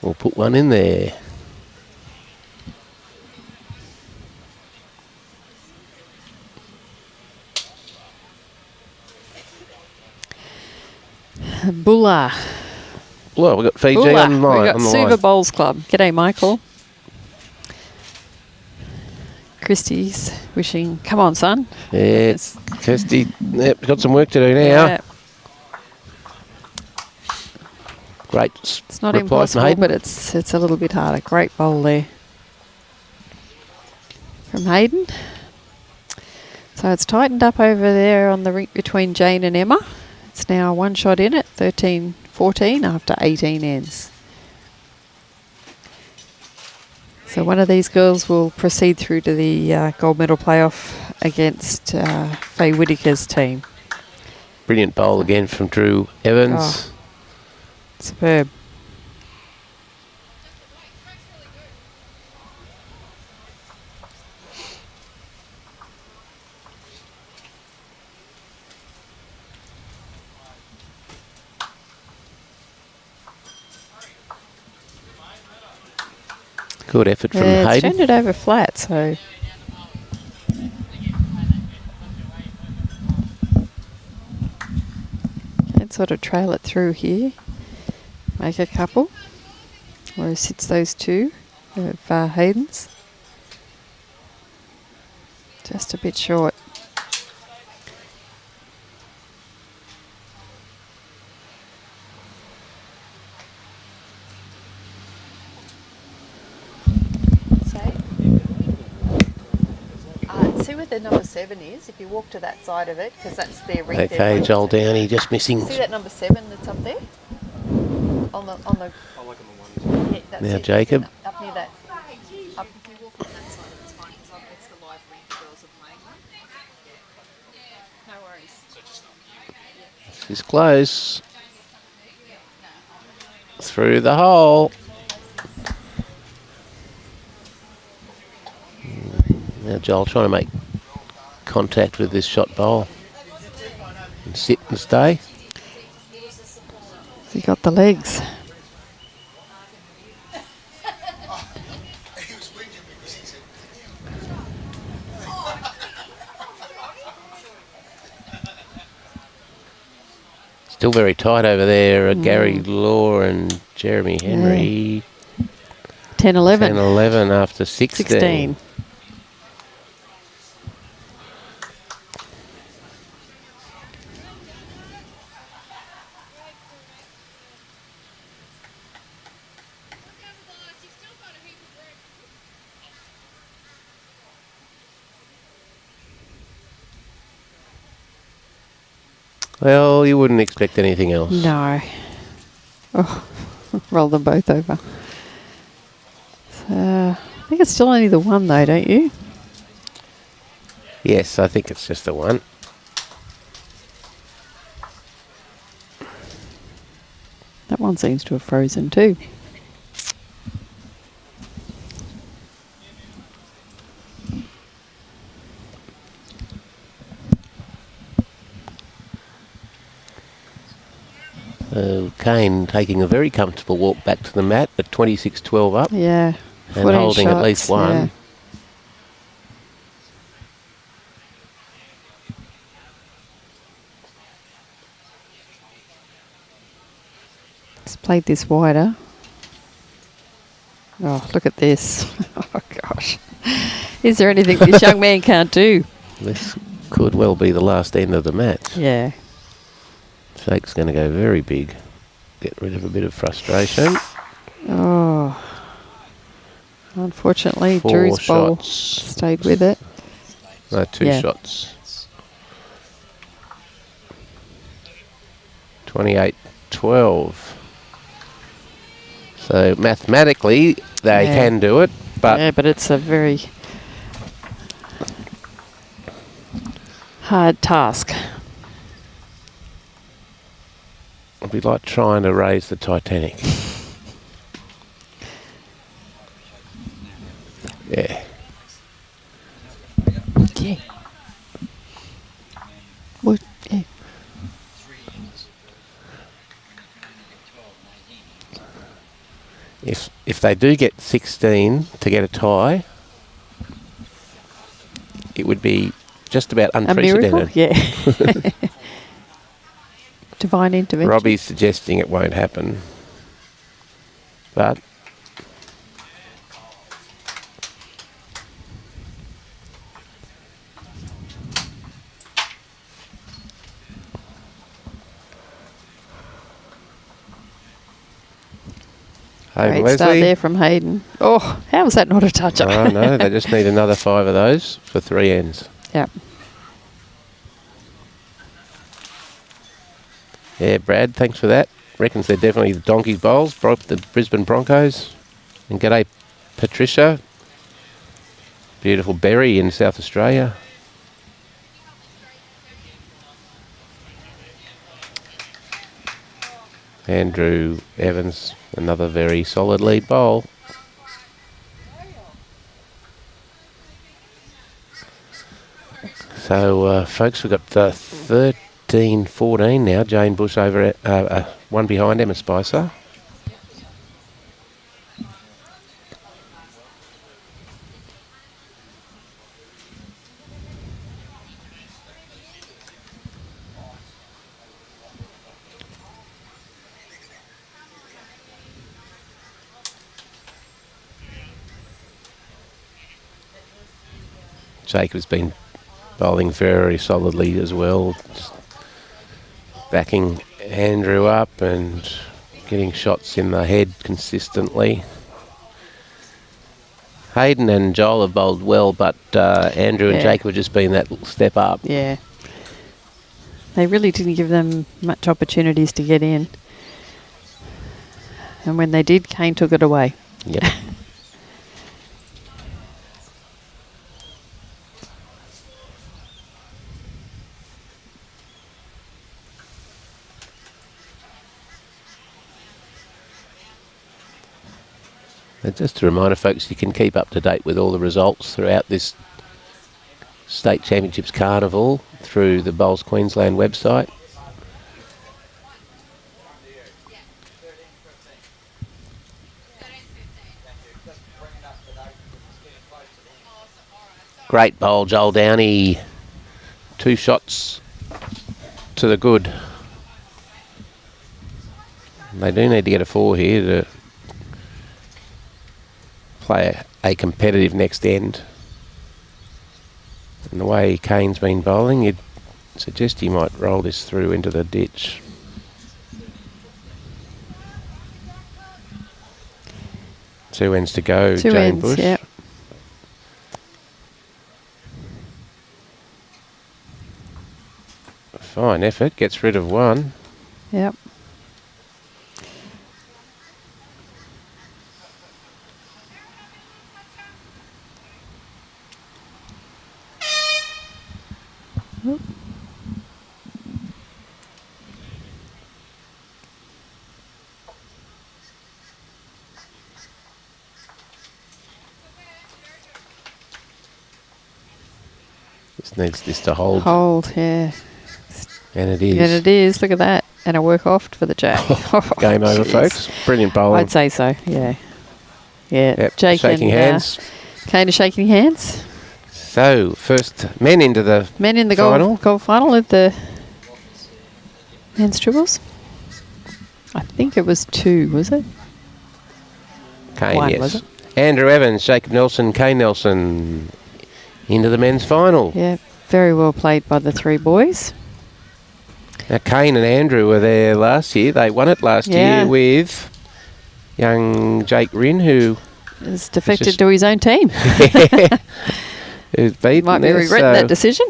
We'll put one in there. Bulla. Well, we've got Fiji Bulla. on the line. We've got on the Suva line. Bowls Club. G'day, Michael. Christie's wishing, come on, son. Yeah, Kirsty. Yep, got some work to do now. Yeah, Great. it's not reply from impossible, Hayden. but it's a little bit harder. Great bowl there from Hayden. So it's tightened up over there on the rink between Jane and Emma. It's now one shot in at 13-14 after 18 ends. So one of these girls will proceed through to the gold medal playoff against Faye Whittaker's team. Brilliant bowl again from Drew Evans. Oh. Superb. Good effort from Yeah, it's Hayden. turned it over flat, so and sort of trail it through here. Make a couple. Where it sits those two of Hayden's. Just a bit short. See where the number 7 is? If you walk to that side of it, because that's their ring. Okay, Joel Downey just missing. See that number 7 that's up there? On the. Yeah, that's Now it. Jacob. Up near that. Up, if you walk on that side, it's fine because it's the live ring the girls are playing. No worries. This is close. Through the hole. Now Joel trying to make contact with this shot bowl. And sit and stay. He got the legs. Still very tight over there. Gary Law and Jeremy Henry. 10-11. 10-11 after 16. 16. Well, you wouldn't expect anything else. No. Oh, roll them both over. So, I think it's still only the one though, don't you? Yes, I think it's just the one. one seems to have frozen too. Kane taking a very comfortable walk back to the mat at 26-12 up. Yeah. And holding shots, at least one. Yeah. He's played this wider. Oh, look at this. Oh, gosh. Is there anything this young man can't do? This could well be the last end of the match. Yeah. Jake's going to go very big. Get rid of a bit of frustration. Oh. Unfortunately, 4 Drew's ball shots. stayed with it. No, 2 Yeah. shots. 28-12. So mathematically, they Yeah. can do it, but Yeah, but it's a very hard task. it'd be like trying to raise the Titanic. Yeah. Yeah. What? Yeah. If they do get 16 to get a tie, it would be just about A miracle? unprecedented. Yeah. Divine intervention. Robbie's suggesting it won't happen, but Hayden Great start Leslie. there from Hayden. Oh, how was that not a toucher? Oh no, they just need another 5 of those for 3 ends. Yep. Yeah, Brad, thanks for that. Reckons they're definitely the Donkey's bowls, the Brisbane Broncos. And g'day, Patricia. Beautiful Berry in South Australia. Andrew Evans, another very solid lead bowl. So, folks, we've got 13-14 now. Jane Bush over one behind Emma Spicer. Jacob's been bowling very solidly as well, just backing Andrew up and getting shots in the head consistently. Hayden and Joel have bowled well, but Andrew and Yeah. Jacob have just been that step up. Yeah. They really didn't give them much opportunities to get in. And when they did, Kane took it away. Yep. And just a reminder, folks, you can keep up to date with all the results throughout this State Championships Carnival through the Bowls Queensland website. Great bowl, Joel Downey. 2 shots to the good. They do need to get a 4 here to play a competitive next end. And the way Kane's been bowling, you'd suggest he might roll this through into the ditch. Two ends to go, Two Jane ends, Bush. yep. Fine effort, gets rid of 1. Yep. Just needs this to hold. Hold, yeah. And it is. And it is. Look at that. And a work off for the Jack. Game over, Jeez. folks. Brilliant bowling. I'd say so, yeah. Yeah, Yep, Jake shaking and hands. Kane are shaking hands. So, first men into the Men in the final. golf final at the men's triples. I think it was 2, was it? Kane, 1, yes. was it? Andrew Evans, Jacob Nelson, Kane Nelson into the men's final. Yeah, very well played by the 3 boys. Now, Kane and Andrew were there last year. They won it last year with young Jake Rynne, who Has defected to his own team. who's beaten Might be there, regretting that so decision.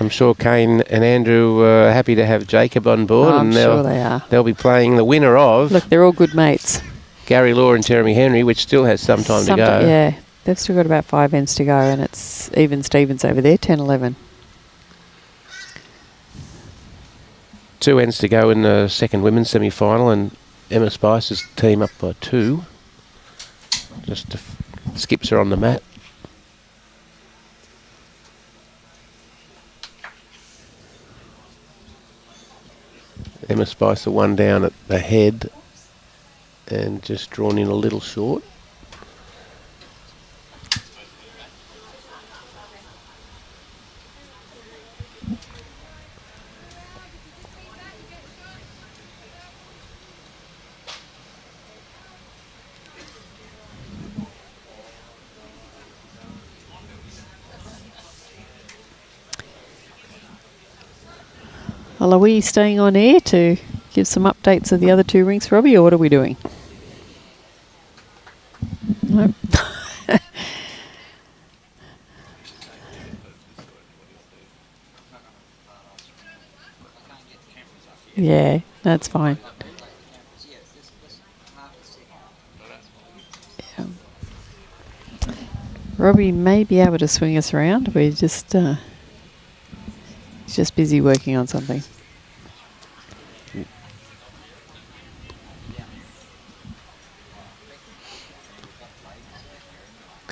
I'm sure Kane and Andrew are happy to have Jacob on board. I'm and sure they are. They'll be playing the winner of Look, they're all good mates. Gary Law and Jeremy Henry, which still has some time to go. Yeah, they've still got about 5 ends to go, and it's even Stevens over there, 10-11. 2 ends to go in the second women's semi-final, and Emma Spicer's team up by 2. Just skips her on the mat. Emma Spicer 1 down at the head and just drawn in a little short. Well, are we staying on air to give some updates of the other 2 rings, Robbie, or what are we doing? Nope. Yeah, that's fine. Yeah. Robbie may be able to swing us around. We're just he's just busy working on something.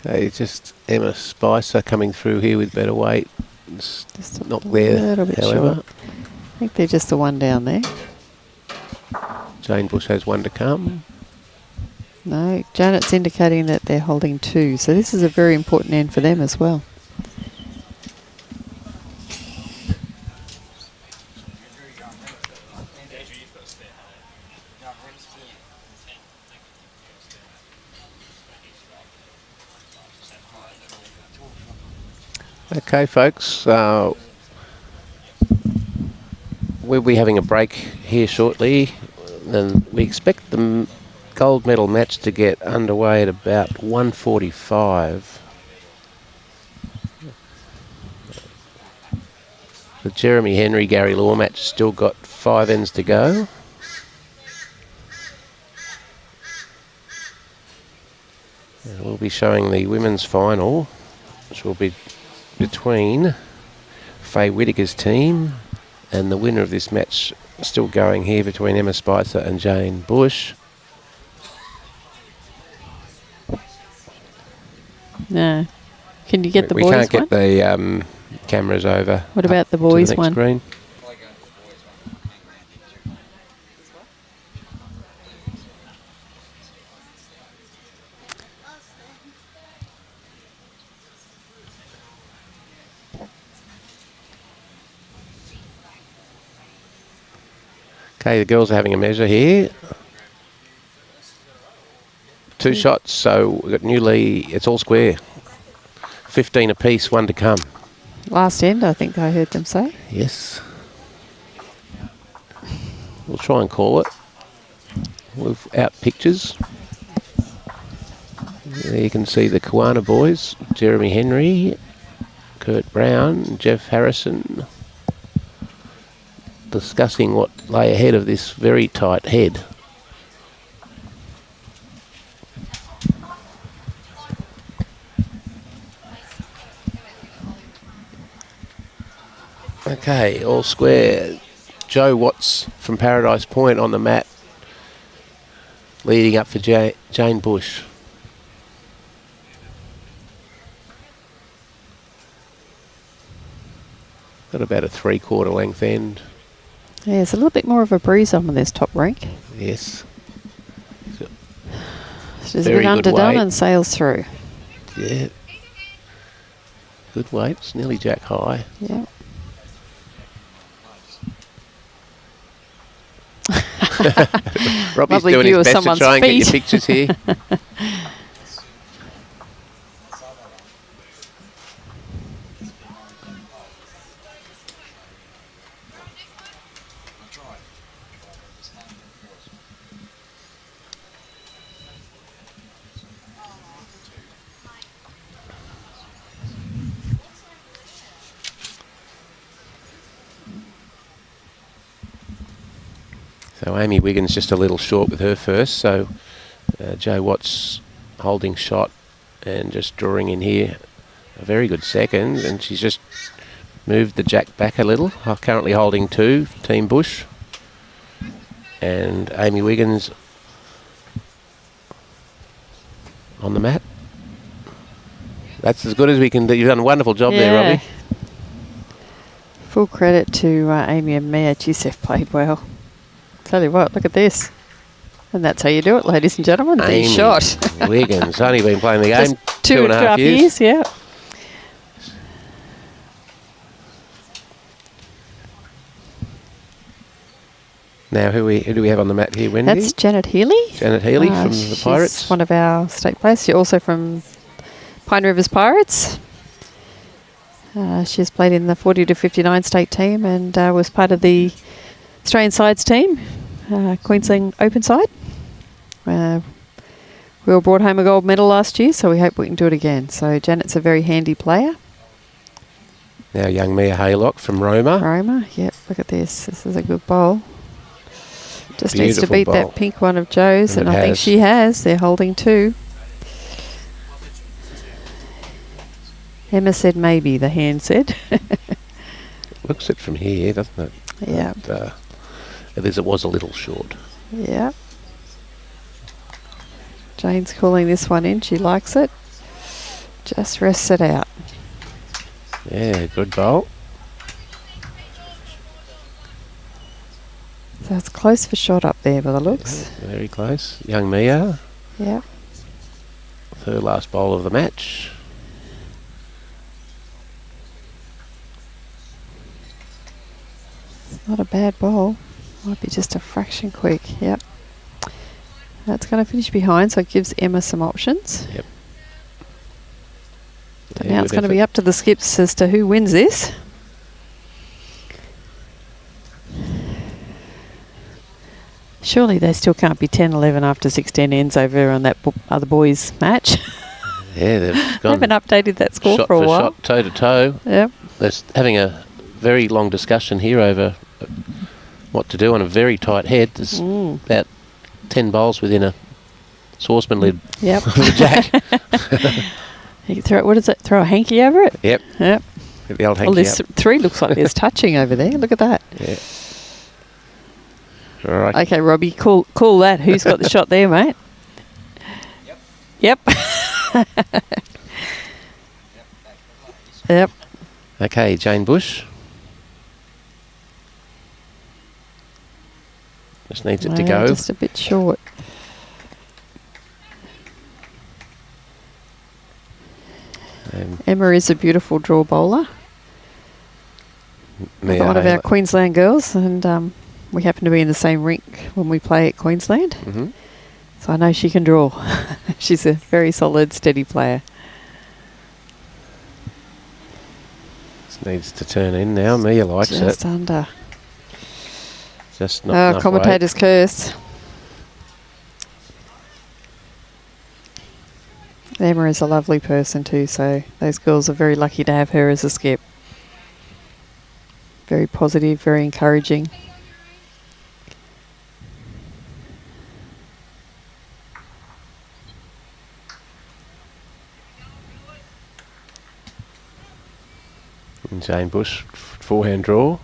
Okay, just Emma Spicer coming through here with better weight. It's Just not there, little bit however. short. I think they're just the 1 down there. Jane Bush has 1 to come. No, Janet's indicating that they're holding 2, so this is a very important end for them as well. Okay, folks, we'll be having a break here shortly, and we expect the gold medal match to get underway at about 1:45. The Jeremy Henry Gary Law match still got 5 ends to go. And we'll be showing the women's final, which will be between Faye Whittaker's team and the winner of this match still going here between Emma Spicer and Jane Bush. No. Can you get the We boys can't get one? the cameras over. What about the to boys next one? Screen. Okay, the girls are having a measure here. 2 shots, so we've got Newley, it's all square. 15 apiece, 1 to come. Last end, I think I heard them say. Yes. We'll try and call it without pictures. There you can see the Kiwana boys, Jeremy Henry, Kurt Brown, Jeff Harrison, discussing what lay ahead of this very tight head. Okay, all square. Joe Watts from Paradise Point on the mat, leading up for Jane Bush. Got about a 3/4 length end. Yeah, it's a little bit more of a breeze on this top rank. Yes. She's a bit underdone and sails through. Yeah. Good weight. It's nearly jack high. Yeah. Robbie's Lovely doing view his of best to someone's try and get your feet. pictures here. So Amy Wiggins just a little short with her first. So Jo Watts holding shot and just drawing in here a very good second. And she's just moved the jack back a little. Currently holding 2, Team Bush. And Amy Wiggins on the mat. That's as good as we can do. You've done a wonderful job there, Robbie. Full credit to Amy and Mia. Geez, they've played well. Tell you what, look at this. And that's how you do it, ladies and gentlemen. The shot. Wiggins, only been playing the game Just 2.5 years. Yeah. Now, who do we have on the mat here, Wendy? That's Janet Healy. Janet Healy from the She's Pirates. one of our state players. She's also from Pine Rivers Pirates. She's played in the 40 to 59 state team and was part of the Australian sides team, Queensland Open side. We all brought home a gold medal last year, so we hope we can do it again. So Janet's a very handy player. Now young Mia Haylock from Roma. Yep, look at this. This is a good bowl. Just needs to Beautiful beat bowl. that pink one of Joe's, and I think has. she has. They're holding 2. Emma said maybe, the hand said. Looks it from here, doesn't it? Yeah. But, it was a little short. Yeah. Jane's calling this one in. She likes it. Just rests it out. Yeah, good bowl. So it's close for shot up there by the looks. Yeah, very close. Young Mia, Yeah. her last bowl of the match. It's not a bad bowl. Might be just a fraction quick. Yep. That's going to finish behind, so it gives Emma some options. Yep. But Yeah, now it's good going to be effort. up to the skips as to who wins this. Surely they still can't be 10-11 after 16 ends over on that other boys' match. Yeah, they've They gone haven't updated that score shot for a while. shot, toe to toe. Yep. They're having a very long discussion here over what to do on a very tight head. There's about 10 bowls within a saucepan lid Yep. of a jack. You can throw, what is it? Throw a hanky over it? Yep. Yep. Get the old Well, hanky there's up. 3 looks like there's touching over there. Look at that. Yeah. All right. Okay, Robbie, call that. Who's got the shot there, mate? Yep. Yep. Okay, Jane Bush. Just needs it to go. Just a bit short. Emma is a beautiful draw bowler. Mia One of our Haylock. Queensland girls, and we happen to be in the same rink when we play at Queensland. Mm-hmm. So I know she can draw. She's a very solid, steady player. Just needs to turn in now. Mia likes Just it. under. Just not enough weight. Commentator's curse. Emma is a lovely person too, so those girls are very lucky to have her as a skip. Very positive, very encouraging. And Jane Bush, forehand draw.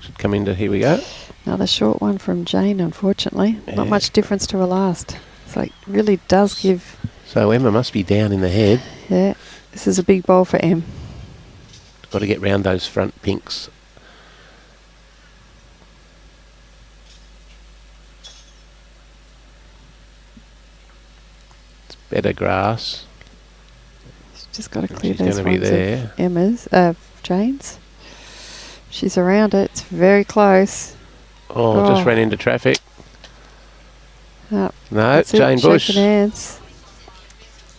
Should come into, here we go. Another short one from Jane, unfortunately. Yeah. Not much difference to her last. So it really does give... So Emma must be down in the head. Yeah, this is a big bowl for Em. Got to get round those front pinks. It's better grass. Just got to clear She's those gonna be ones there. of Emma's, Jane's. She's around it. It's very close. Oh, just ran into traffic. Oh, No, Jane Bush. Shaking hands.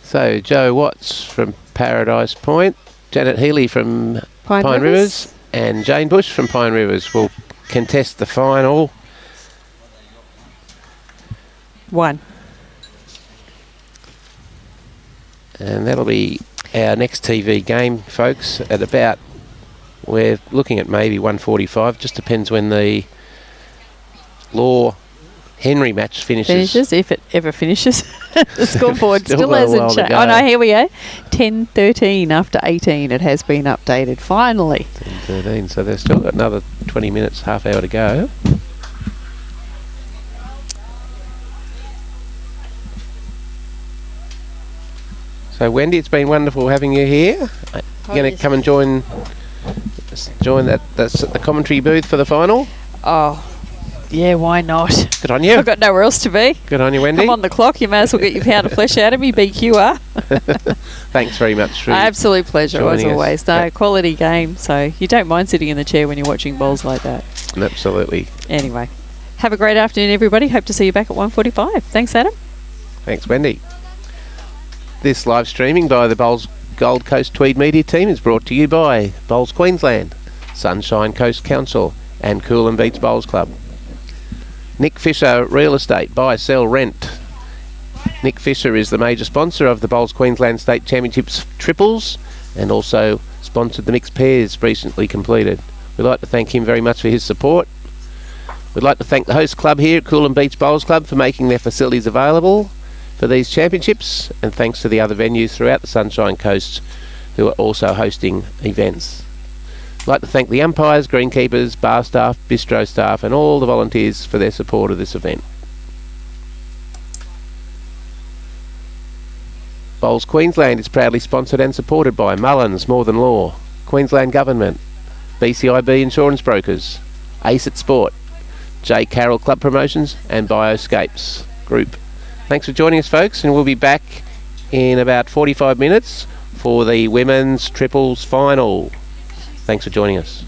So, Joe Watts from Paradise Point, Janet Healy from Pine Rivers, and Jane Bush from Pine Rivers will contest the final. 1. And that'll be our next TV game, folks, at about, we're looking at maybe 1:45, just depends when the Law Henry match finishes. If it ever finishes. The scoreboard Still still got a while hasn't to changed. go. Oh no, here we go. 10:13 after 18. It has been updated finally. 13, so they've still got another 20 minutes, half hour to go. So Wendy, it's been wonderful having you here. You're going to come and join that's the commentary booth for the final. Oh, yeah, why not? Good on you. I've got nowhere else to be. Good on you, Wendy. I'm on the clock. You may as well get your pound of flesh out of me, BQR. Thanks very much. For Absolute pleasure, as joining us. always. No, quality game. So you don't mind sitting in the chair when you're watching bowls like that. Absolutely. Anyway, have a great afternoon, everybody. Hope to see you back at 1:45. Thanks, Adam. Thanks, Wendy. This live streaming by the Bowls Gold Coast Tweed Media Team is brought to you by Bowls Queensland, Sunshine Coast Council and Coolum Beach Bowls Club. Nick Fisher Real Estate, buy, sell, rent. Nick Fisher is the major sponsor of the Bowls Queensland State Championships triples and also sponsored the mixed pairs recently completed. We'd like to thank him very much for his support. We'd like to thank the host club here at Coolum Beach Bowls Club for making their facilities available for these championships, and thanks to the other venues throughout the Sunshine Coast who are also hosting events. I'd like to thank the umpires, greenkeepers, bar staff, bistro staff and all the volunteers for their support of this event. Bowls Queensland is proudly sponsored and supported by Mullins More Than Law, Queensland Government, BCIB Insurance Brokers, ACET Sport, J. Carroll Club Promotions and Bioscapes Group. Thanks for joining us, folks, and we'll be back in about 45 minutes for the women's triples final. Thanks for joining us.